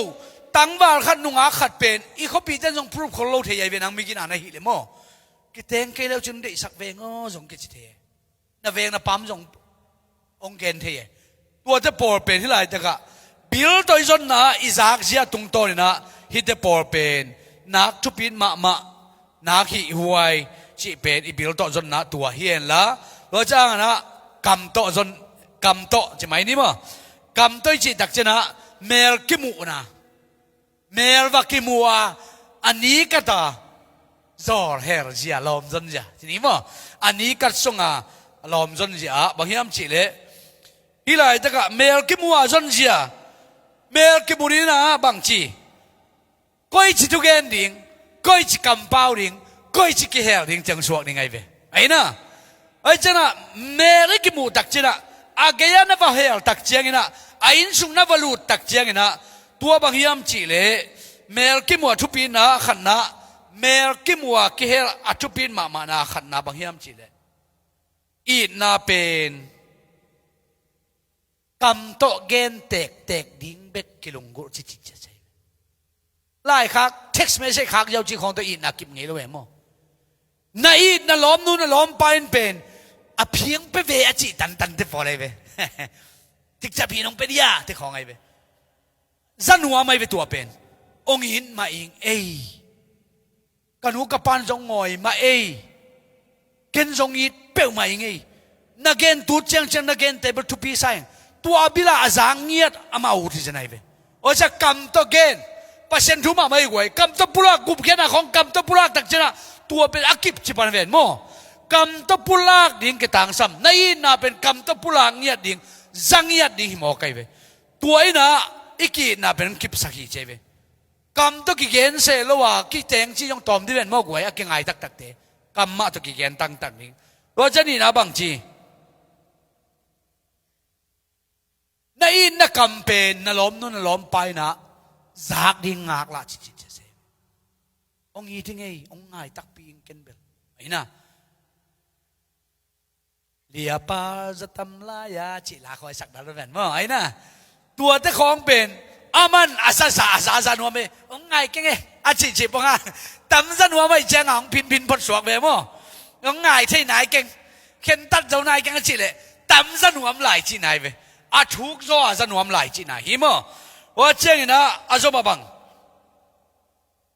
ตั้งบาลขัดนุงขัดเป็นอีข้อปีเต้นจงพรูปคนโลเทียเป็นนางมีกินอะไรหิเลมั้งกิเตงเกล้าจึงได้สักเวงจงกิจเทียน่ะเวงน่ะปั๊มจงองเกนเทียตัวจะปอดเป็นที่ไรแต่ก็บิลตัวจนนะอิจากเสียตุงโตนี่นะฮิตเตปอร์เป็นนักทุบินมานักหิหวยจีเป็นอีบิลตัวจนนะตัวเฮียนละเราจ้างนะกำโตจนกำโตจะไหมนี่มั้งกำโตจีตักเจนะเมลกิมูนะเมลวักิมัวอันนี้ก็ตาจอร์เฮร์จีลอมจนจ้ะทีนี้มั้งอันนี้ก็ส่งลอมจนจ้ะบางอย่างจีเลยฮิไลแต่ก็เมลกิมัวจนจ้ะเมลกิมุรีนะบางทีก้อยจิตุเกนดิ่งก้อยจิกำเป้าดิ่งก้อยจิกิเฮลดิ่งจังสวกดิ่งไงเว้ไอ้น่ะไอ้เจ้าน่ะเมลกิมูตักเจ้าน่ะอาเกียนน่ะว่าเฮลตักเจียงน่ะไอ้อินสุงน่ะว่าลูดตักเจียงน่ะตัวบางยามจีเล่เมลกิมัวทุปีน่ะขันน่ะเมลกิมัวกิเฮลอัทุปีนมาน่ะขันน่ะบางยามจีเล่อีน่ะเป็นกำโตเกนเตกดิ้งเบ็กกิลงกุจิจะใช่ไล่คักเท็กซ์ไม่ใช่คักยาวจีของตัวอินนักกิบงี้เลยมั้งนายอินน่ะล้อมนู่นน่ะล้อมไปเป็นอเพียงไปเวอจิตันเทพออะไรเว้ทิกจะพี่น้องเป็นยาที่ของไงเว้จันหัวไม่เป็นตัวเป็นองค์อินมาเองกันหูกับปานจงงอยมาเกณฑ์จงอินเป้ามาเองนักเกณฑ์ตูดเชียงนักเกณฑ์เตเบิลทูปีไซน์ตัวบิลาจางเงียดอามาอุทิศไหนเว้โอ้จะกำตัวเกณฑ์เปอร์เซ็นต์ทุ่มไม่ไหวกำตัวปุระกุบเขียนของกำตัวปุระตักชนะตัวเป็นอากิบจิปันเวนโมกำตัวปุระดิ่งกระตังซ้ำในน่ะเป็นกำตัวปุระเงียดดิ่งจังเงียดดิ่งหิมอไกเว้ตัวไอ้น่ะอีกีน่ะเป็นกิบสักขีเจเว้กำตัวกิเกณฑ์เสร็จแล้วว่ากิเตงที่ยองตอมที่เป็นโมกวยอากิไงตักเตะกำมาตัวกิเกณฑ์ตั้งดิ่งว่าจะนี่นะบางทีนายนักกำเป็นนล้อมนู่นนล้อมไปนะจากดิ่งงากละจิเสองอีที่ไงองง่ายตักปีงเกินเบลไอ้น่ะเลียปาจะทำลายจิลาคอยสักดาร์แมนมั้งไอ้น่ะตัวเจ้าของเป็นอามันอาซานัวไม่องง่ายเก่งไงอาจิปงอ่ะตำซานัวไม่เจ้าของพินพดสวกแบบมั้งองง่ายที่ไหนเก่งเข็นตัดเจ้านายเก่งจิเลยตำซานัวไหลที่ไหนเว้อาทุกโซ่อาจนวมไหลจีน่ะหิมะว่าเจ้านะอาจมาบัง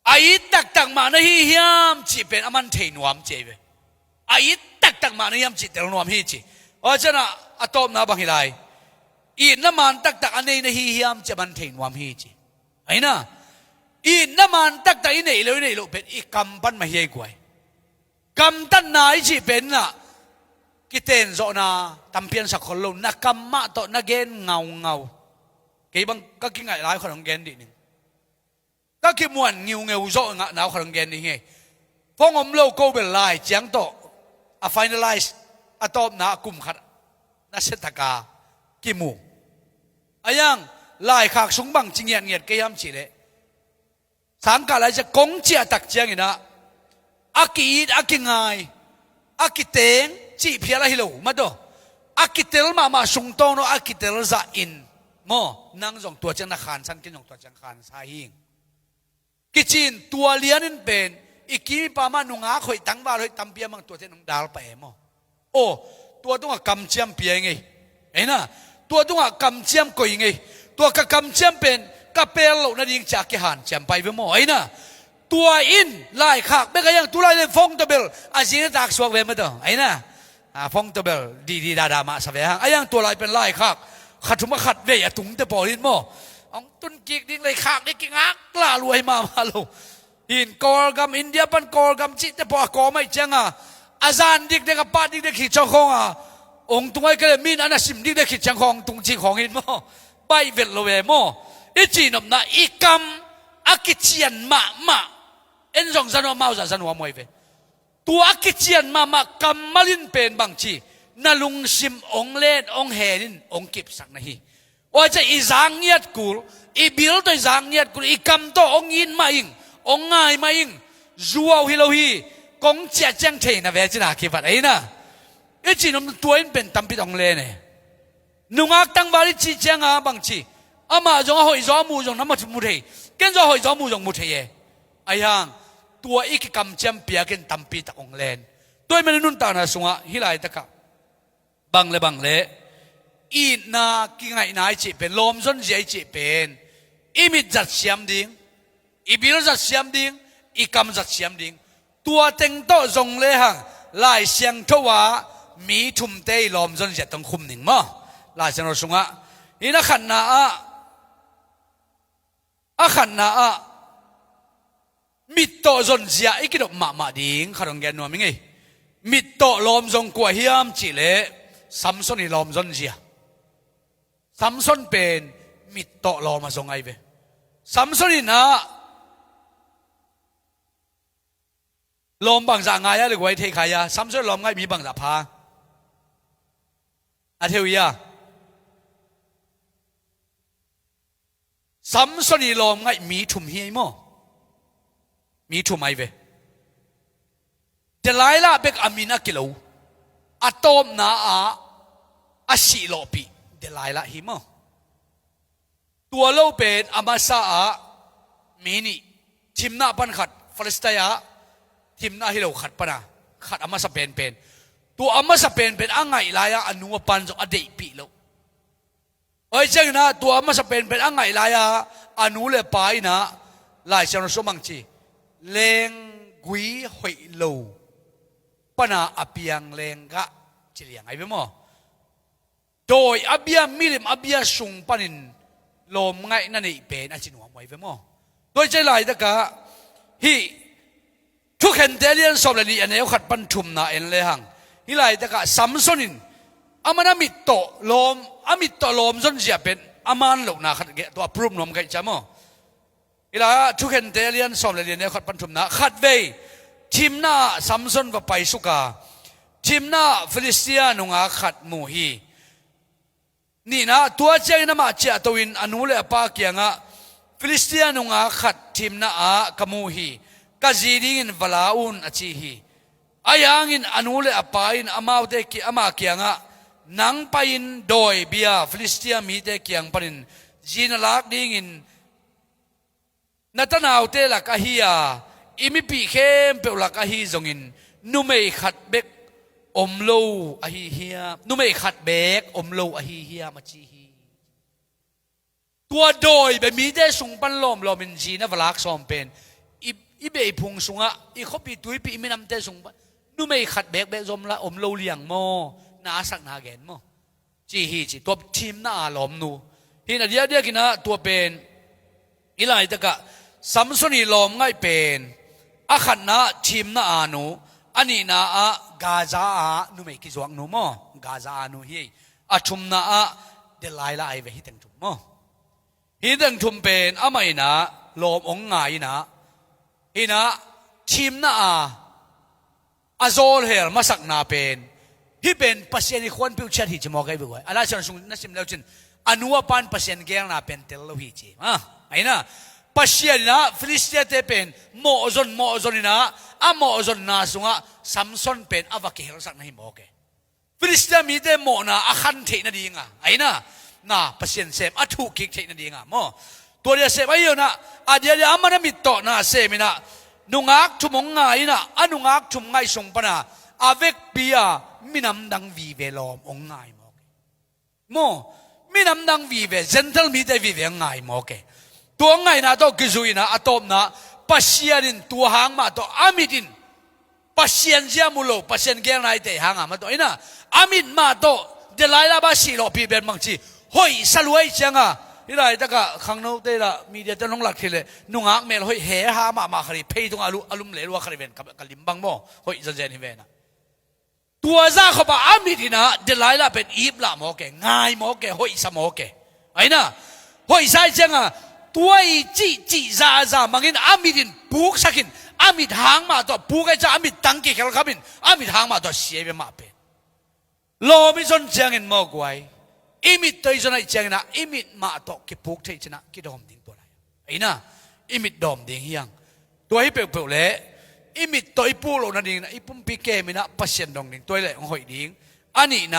ไอ้ตักมาในหิมจีเป็นอามันเทนวมเจเวไอ้ตักมาในหิมจีเตลนวมฮิจีว่าเจ้านะอาตอมนะบังฮิไลอีน้ำมันตักอันนี้ในหิมจะมันเทนวมฮิจีไอ้น่ะอีน้ำมันตักอีนี่เลยเป็นอีกำปั้นมาเฮกวยกำตั้นนายจีเป็นน่ะ กิเตนโจนาตัมเปียนสักคนลงนักกรรมะโตนักเกนเงากี่บังก็กินไงหลายคนของเกนดิหนึ่งก็กิมวนงิวโจงะหนาวคนของเกนนี่ไงฟงอมโลโก้เป็นลายเจียงโตอะไฟนอลไลซ์อะตอมนากุมขัดนัเซตกากิมูอายังลายขากสุงบังจิงเงียดเกียมจีเลสังกัดอะไรจะกงเจียตักเจียงอีนะอากีดอากิงไงอากิเตงจีเพียละฮิโลมาดูอากิเตลมาสุงโตโนอากิเตลจะอินโมนั่งจงตัวเจ้านักขันสันกินจงตัวเจ้าขันสายหิงกิจินตัวเลี้ยนเป็นอีกีปามานุงาคอยตั้งบ้านเลยตั้มเปียมังตัวเจ้าหนุ่มดาลไปโมโอ้ตัวต้องกำเจียมเปียไงเห็นนะตัวต้องกำเจียมก่อยไงตัวกกำเจียมเป็นกะเปลโลนั่นยิงจากกิหันเจียมไปเวโมเห็นนะตัวอินไล่ขากไม่ก็ยังตัวไล่ฟงตัวเบลอาชีพจากสวกเวมาตัวเห็นนะฟงตัวเบลดีดามาสเวหังไอ้ยังตัวไล่เป็นไล่ขากขัดถุงมาขัดเวยตุงแต่ปอลินโมองตุนกิกดิ้งเลยขากดิ้งงักกล้ารวยมาลูอินกอลกัมอินเดียปันกอลกัมจิตแต่พอกอไม่เจงอาจารย์ดิกเด็กป้าดิกเด็กขีดช่องคงองตุงไอ้ก็เลยมีอันนั้นสิมดิกเด็กขีดช่องคงตุงจีของอินโมใบเวลโลเวโมอีจีนอมนะอีกัมอากิเชียนมาเอ็นจงสันว่ามาสันว่ามวยเวตัวอากิเชียนมากัมมาลินเป็นบางทีนาลุงซิมองเล่นองเฮลินองกิบสักนาทีว่าจะอีจางเงียดกูอีบิลตัวจางเงียดกูอีกัมตัวองยินมาอิงองง่ายมาอิงจัวฮิโลฮีกงเจียจังเทนะเวจินาคิดว่าไอ้นะอีจีนอมตัวอินเป็นตัมปิดองเล่นนุ่งอักตั้งบาริจีเจียงบางทีอามาจงหอยจอมูจงน้ำมันมุดเฮเกินจงหอยจอมูจงมุดเฮไอ้ยังตัวอีกกำเจียมเปียกินตัมปีตะองเลนตัวมันนุ่นตานะสงะฮิไลตะกะบังเลอีนากิไงนายจีเป็นลมจนเจจีเป็นอีมิดจัดเสียมดิ้งอีบิลจัดเสียมดิ้งอีกำจัดเสียมดิ้งตัวเต็งโตจงเลหังลายเสียงทว่ามีทุ่มเตยลมจนเจต้องคุมหนึ่งมั้งลายเสียงเราสงะอีนักขันนาขันนามิดโตจนเสียอีกดอกมาดิ้งขนมแกนนัวมิงไงมิดโตลมจงกว่าเฮียมจิเลซัมซอนอีลมจนเสียซัมซอนเป็นมิดโตลมมาจงไอเวซัมซอนอีนะลมบางจากไงอะหรือไว้เทขายาซัมซอนลมไงมีบางจากพาอาเทียซัมซอนอีลมไงมีทุ่มเฮียมั้งมีทุ่มไอเวเดลัยละเบกอามินากิโลอะตอมนาอาชิโลปีเดลัยละหิมตัวโลเป็นอามาซามินิทีมนาปันขัดฟาเลสไตน์ทีมนาฮิโลขัดปนะขัดอามาซาเป็นตัวอามาซาเป็นอ่างไงลายอนุวปันจงอเดปีโลเอ้ยเจ้านะตัวอามาซาเป็นอ่างไงลายอนุเลปายนะลายเชนสมังจีเลงกุยหอยโลปนาอเปียงเลงกะเจียงไงเป็นมั้งโดยอเบียมิลิมอเบียสุงปนินลมไงนั่นเองเป็นอาชินหัวมวยเป็นมั้งโดยใจไหลตะกะฮีทุกเห็นเดลียนสอบเลยนี่อันนี้เขาขัดปันทุมนะเอ็นเลยหังฮีไหลตะกะซัมซอนินอามันมิดโตลมอามิดโตลมจนเสียเป็นอามันหลงนะขัดเกะตัวปรุมนมกันใช่มั้งอีลาทุกเห็นเดลียนสอบเลยนี่ขัดปันทุมนะขัดเวทีมหน้าซัมซอนว่าไปสุกาทีมหน้าฟิลิสเตียนุงาขัดมูฮีนี่นะตัวเจ้าน้ำมาเจ้าตัวอินอนุเลปาเกียงะฟิลิสเตียนุงาขัดทีมหน้ากมูฮีกาจีดิงินวลาอุนอชีฮีอายังอินอนุเลปาอินอามาเตกิอามาเกียงะนังไปอินโดยเบียฟิลิสเตียมีเตกิยังปนินจีนลักดิงินนัตนาวเตลักอาฮียาอิมิปีเข้มเปลักอาฮีจงอินนุเมย์ขัดเบกอมโลอาฮีเฮียนุเมย์ขัดเบกอมโลอาฮีเฮียมาจีฮีตัวโดยแบบมีได้สุงปันลมมินจีนะวลักซอมเป็นอีเบย์พุงสุงะอีเขาปีตุยปีไม่นำเตสุงปันนุเมย์ขัดเบกจมละอมโลเลียงโมนาสักนาเกนโมจีฮีจีตัวทีมน่าลมนูฮินาเดียกินะตัวเป็นอีไลตะกะซัมซุนีลมง่ายเป็นอาขันนะทีมน่าอานุ อันนี้นะกาซานุไม่กิจวังนุโมกาซานุฮีอาชุมนะเดลายละไอเวฮิตังชุมโมฮิตังชุมเป็นอาไม่นะลมองไงนะฮินะทีมนะอาโซลเฮลมาสักนาเป็นฮิเป็นปัศยานิคนพิวเชตฮิจมอกไอบุ้ยอะไรฉันส่งนักสิมแล้วจินอนุวปันปัศยานเกลนาเป็นเตลโลฮิจิไอ้นะปัศยานะฟิลิสเตียเตเป็นโมอซอนนะโมอซอนนาสุงะซัมซอนเป็นอวกเฮลสักนาฮิโมเกฟิลิสเตียมีเตโมนะขันเทนดีงะไอ้นะปัศยานเซมถูกกิกเทนดีงะโมตัวเดียเซมไอ้ยนะเดียอามันมิตโตนะเซมินะนุงักชุมงไงนะนุงักชุมไงส่งปนะอาเวกปียมินำดังวีเวลอมองไงโมมินำดังวีเวเซนทรัลมีแต่วีเวงไงโมเกตัวไงนะตัวกิจุยนะอะตอมนะปัศยานินตัวหางมาตัวอามิดินปัศยานเจ้ามุโลปัศยานเกลนายเตหางมาตัวไอ้นะอามิดมาตัวเดลัยลาบาสิโลปีเบนมังชีหอยสลวยจังนี่ไรแต่ก็ข้างโน้นเตละมีเดียจะลงหลักทีเลยนุ่งอักเมลหอยเฮามาคดีเพย์ตรงอารมณ์เหลวคดีเวนกับลิมบังโมหอยจะเจนิเวนะตัวซาเขาบอกอามิดินะเดลัยลาเป็นอีบละโมเกง่ายโมเกหอยสมโมเกไอ้นะหอยใช่จังตัวจีซามังอินอามิดินบุกสักินอามิดหางมาตัวบุกไอ้จ้าอามิดตังกิเคลขับินอามิดหางมาตัวเสียไปมาเป็นโลมิซอนจังอินโมกไว้อิมิดตัวจนไอ้เจ้านะอิมิดมาตกกิปุกเทชนะกิดอมดิ้งตัวไหนไอ้นะอิมิดดอมดิ้งเฮียงตัวให้เปล่าๆเลยอิมิดตัวอีปูโลนั่นดิ้งนะอีปุ่มปีเกมินะปัศยันดองดิ้งตัวเลยของหอยดิ้งอันนี้น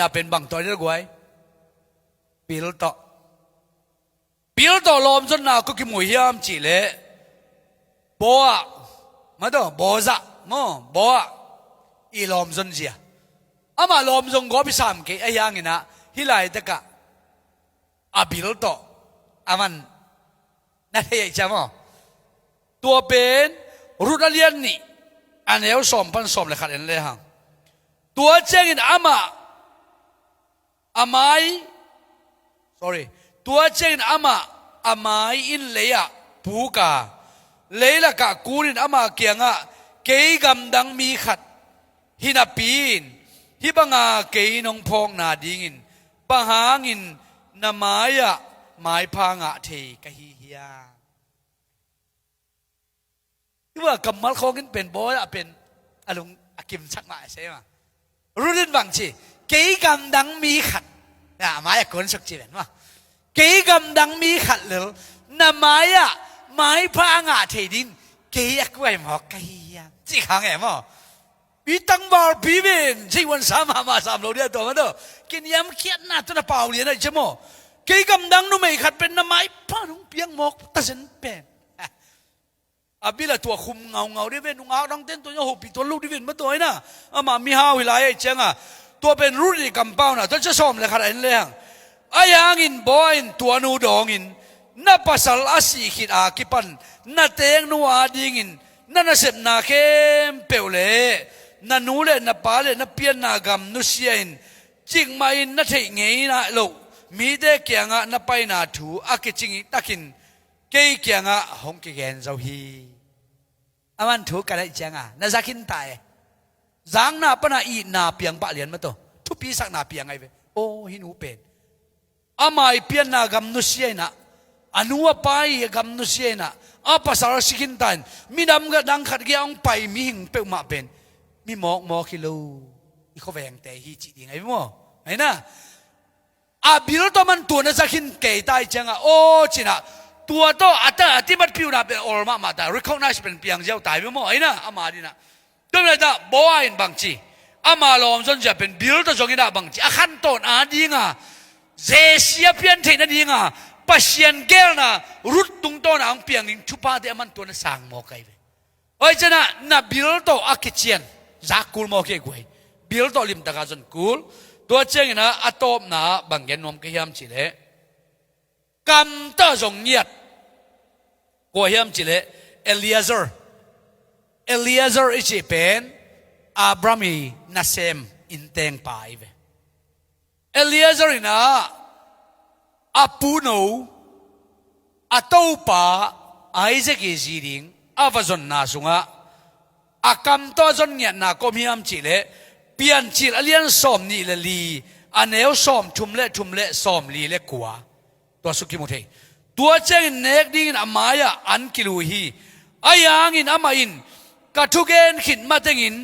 ะเป็นบางตัวเรียกไว้ปิลโตลมจนน่ะก็กิมวยยามจีเล่บัวมาตัวบัวจะโม่บัวอีลมจนเสียอามาลมจงก็พิสามเกยยังไงนะฮิไลตะกะอาบิลโตอามันนั่นเองใช่ไหมตัวเป็นรูดเลียนนี่อันเดียวสมพันสมเลยขัดเองเลยฮะตัวเจ้าอินอาไม่sorry ตัวเจ้าอินอาไม่อินเลยอะปูกาเลยละกะกูรินอามาเกียงอะเกยกำดังมีขัดฮินาปีนฮิบังอาเกยนองพองนาดิงินปังหางินนามายะหมายพางะเทกะฮิเฮียที่ว่ากำมัลของกินเป็นบอยเป็นอารมณ์อากิมชักมาใช่ไหมรู้ดินบังชีเกยกำดังมีขัดนะหมายคนสักจีเป็นว่าเกยกำดังมีขัดหรือนามายะหมายพางะเทดินเกยกล้วยหมอกกะฮิเฮียจีขังแอมอีตั้งบาร์บีเวนที่วันสามมา3 โลเดียตัวมันเด้อกินยำเขียนหน้าตัวน่ะเปล่าเลยนะใช่ไหมเกี่ยกำดังนุ่มไม่ขัดเป็นน้ำไม้ป้านุ่งเปียงหมอกตัดสินเป็นบิละตัวคุมเงาดิเวนนุ่งเอาดังเต้นตัวโยหปีตัวลูกดิเวนมาตัวไอ้น่ะมามีห้าวิไลเจ้าตัวเป็นรุ่นที่กำเป้าน่ะตัวจะซ้อมเลยขัดไอ้เรื่องไอ้ยังอินบอยตัวนูดองอินนับภาษาอาศีขิดอากิปันนัดเตงนัวดิงินนั่นน่ะเสพนาเข้มเปลวเล่นันนูเล่นนับปาเล่นับเปียนนากรรมนุเซียนจิงมาอินนัทเหงยนะโลมีเด็กเกียงะนับไปนาถูอากิจิงตักินเกี่ยเกียงะหงกิเกนเจ้าฮีอามันถูกกันได้จังน่าจะกินตายจังน่าปนาอีน่าเปียงปะเลียนมาตัวทุกปีสักน่าเปียงไงเว้โอ้หินูเป็นอามาเปียนนากรรมนุเซียนะอนุวไปกรรมนุเซียนะอาภาษาสิกินตายมีดำกระดังขัดเกี่ยงไปมีหิงเปลมาเป็นมีหมอกคิโลอีเขาแหวงแต่ฮีจีดีไงมั้งไอ้น่ะบิลตัวมันตัวน่าจะกินเกยตายจังโอ้จีน่ะตัวโตอัตตาที่มันพิวน่ะเป็นออร์มาแต่ recognize เป็นเปียงเจ้าตายมั้งไอ้น่ะอามาดีน่ะตัวนี้น่ะบัวอินบางจีอามาลอมจนจะเป็นบิลตัวจงอิน่ะบางจีขั้นต้นดีงะเจสียเพียนเทนดีงะปัศยันเกลน่ะรุดตุงต้นอ่างเปียงนิ่งชุบาเดมันตัวน่ะสั่งหมอกไงไอ้เจ้าน่ะบิลตัวอากิเชียนจากคูลมอเกกวยบิลตัวลิมตะการจนคูลตัวเจ้านะอัตโตมนะบางเงินนมก็ยามจิเลกำตาจงเงียดก็ยามจิเลเอลียเซอร์อิจิเป็นอับรามีนาเซมอินเตงไปเวเอลียเซอร์นะอาปูโนอัตโตปาไอเซกิจีดิง avazon na sunga akam to zon nge na komiam chi le pian chil alian som ni le li aneu som thumle som li le kwa to suki mu thei tua cheng nek ding amaya an kilu hi ayang in ama in kathugen khit matengin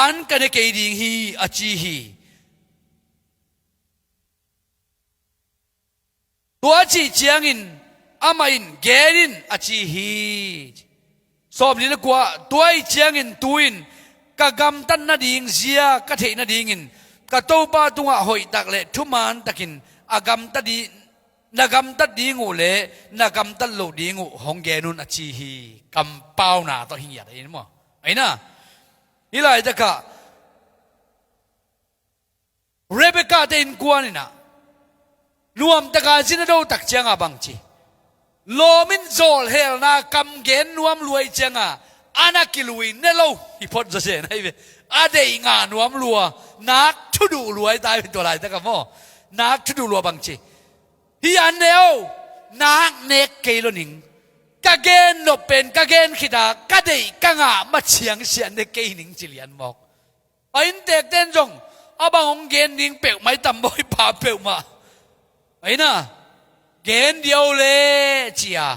an kane ke ding hi achi hi tua chi chiang in ama in gerin achi hi som li le kwa tuai chiang in tuin ka gam tan na ding zia ka thei na ding in ka to pa tunga hoi tak le thuman takin agam ta di nagam ta dingu le nagam ta lo dingu hongge nun achi hi kam pau na to hing ya dai mo aina ilai ta ka Rebecca ten kuanina nuam ta ka jina do tak changa bang chi lomin zol hel na kam gen nuam luai changa ana kilui ne lo hi phot zo se nai ve ade nga nuam lua nak thudu luai tai to lai ta ka mo nak thudu lua bang chi hi an neo nak nek ke lo ning ka gen no pen ka gen khida ka dei ka nga ma chiang sian ne ke ning chilian mok ain tek ten jong abang ong gen ning pe mai tam boi pa pe ma aina gen dio le chia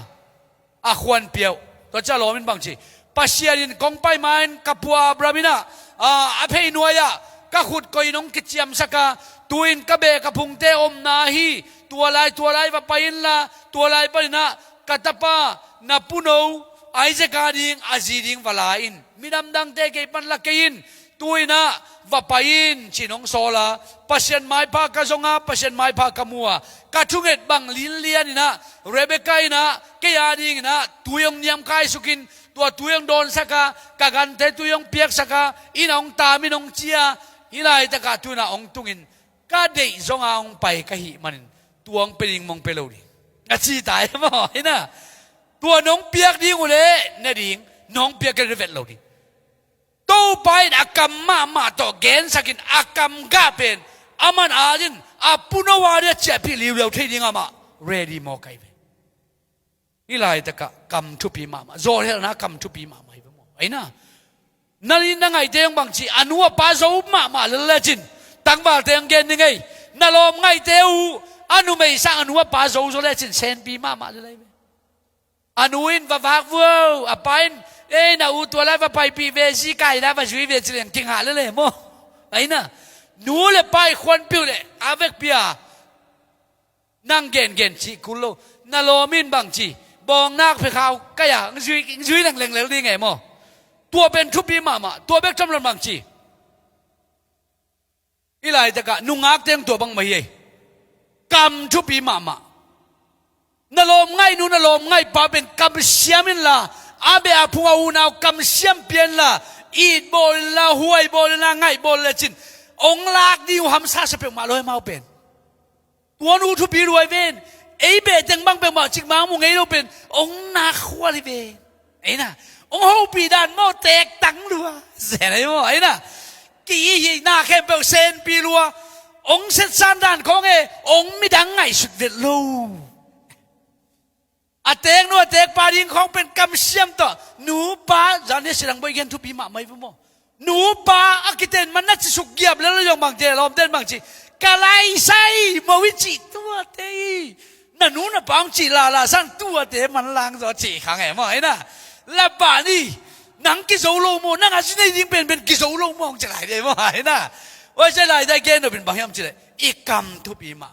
a khwan piao to cha lo min bang chi pasiarin kong pai man kapua bramina a phei nuaya ka khut koi nong ki chiam saka tuin ka be ka phung te om na hi tua lai va pain la tua lai palina katapa na puno ai je ka ding aziding valain midam dang te ke pan la kein tuina va pain chinong sola pasien mai pa ka zonga pasien mai pa ka mua ka thunget bang lin lian ina Rebecca ina ke ya ding ina tuyong niam kai sukin tua tuyong don saka ka gan te tuyong piak saka inong ta minong chia hilai ta ka tuna ong tungin ka dei zonga ong pai ka hi manin tuang pening mong pelodi achi tai mo ina tua nong piak ding ule na ding nong piak ke vet lodi to pai akam ma to gen sakin akam ga pen aman ajin apuno wari chepi liu liu thei ding ama ready mo kai ve ilai ta ka kam thupi mama zor hel na kam thupi mama hi mo aina nani na ngai te bang chi anua pa zo ma le chin tang ba te gen ni ngai na lom ngai te u anu mei sang anua pa zo le chin sen pi ma le lai anuin va vak wo apain na u tua lai va pai pi ve si kai na va zui ve chin king ha le mo aina nu le pai khwan piu le avek pia nang gen chi kulo na lomin bang chi bong nak phe khao ka ya zui lang leng le đi ngai mo tua ben thu pi ma tua bek cham lan bang chi ilai ta ka nungak teng tua bang mai kam thu pi ma na lom ngai pa ben kam siamin la abe apunga unau kam siam pian la eat bol la huai bol la ngai bol la chin ong lak di ham sa se pe ma loi mau pen tua nu thu pi ruai ven ei be teng bang pe ma chik ma mu ngai lo pen ong na khwa li ve ei na ong ho pi dan mo tek tang lua se nei mo ei na ki hi na khem pe sen pi lua ong set san dan khong e ong mi dang ngai sut vet lo atek nu atek pa ding khong pen kam siam to nu pa jan ne silang boi gen thu pi ma mai mo nu pa akiten man na chi suk giap le lo yong bang te lom ten bang chi kalai sai mo wi chi tua te na nu na pang chi la san tua te man lang zo chi khang e mo ai na la ba ni nang ki zo lo mo nang a chi nei ding ben ki zo lo mo chi lai de mo ai na wa chi lai dai gen no bin bang yam chi le I kam thu pi ma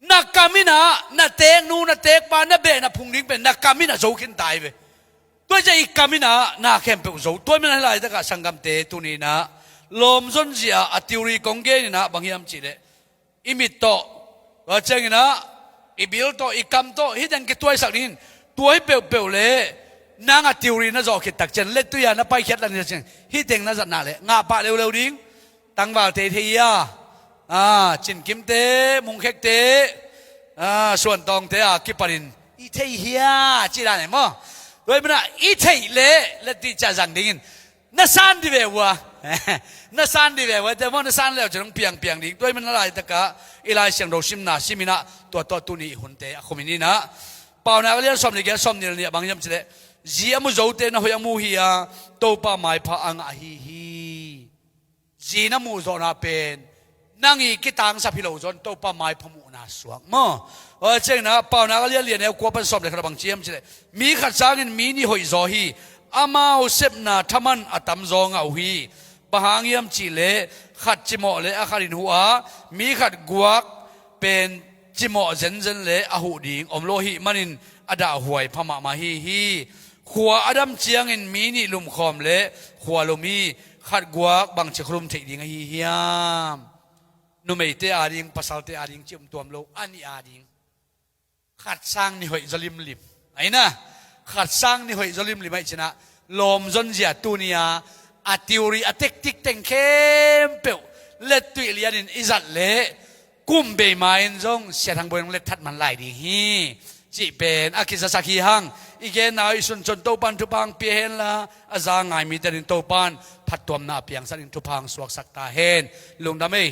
na kamina na tek nu na tek pa na be na phung ding ben na kamina zo kin tai ve tôi chỉ kamina na khem pe zo tôi mình lại ta ka sangam te tu ni na lom zon zia atiuri kongge ni na bangiam chi le imit to wa cheng na ibil to ikam to hidang ke tuai sak nin tuai pe le nang atiuri na zo khit tak chen le tu ya na pai khet lan chen hideng na zat na le nga pa leu ding tang wal te thei ya chin kim te mung khek te suan tong te ki parin I thei hia chi la ne mo tôi mới nói ít thấy lệ đi cha rằng đi nó san đi về qua nó san đi về quaแต่ว่าnó sanแล้วจะต้องเปียงđi tôi mới nói lại tất cả ilaiเสียงเราซิมนาซิมินะตัวตุนีหุ่นเตะคอมินีนะเปล่านะเรียนสอบนี่แกสอบนี่เนี่ยบางยามจะ zia mu zote na hoya mu hi a to pa mai pha ang a hi zina mu zo na pen nangi kitang sa philo zon to pa mai phamu na suak mo cheng na pau na lia lia ne ko pan som le khabang chiam chile mi khat changin mi ni hoi zo hi amao sep na thaman atam zo nga hi pahangiam chile khat chimo le akharin huwa mi khat guak pen chimo zen zen le ahu ding omlo hi manin ada huai phama ma hi khuwa adam chiang in mi ni lum khom le khuwa lomi khat guak bang chikrum thei ding hi hiam nu mei te ading pasal te ading chim tuam lo ani ading khat sang ni hoi zalim lim aina khat sang ni hoi zalim lim ai china lom zon zia tunia a theory a tactic teng kem pe let tu lianin izat le kum be main jong sia thang boy let that man lai di hi chi pen akisa sakhi hang igen na isun chon to pan tu pang pi hen la aza ngai mi terin to pan phat tom na piang san in tu pang suak sak ta hen lung da mei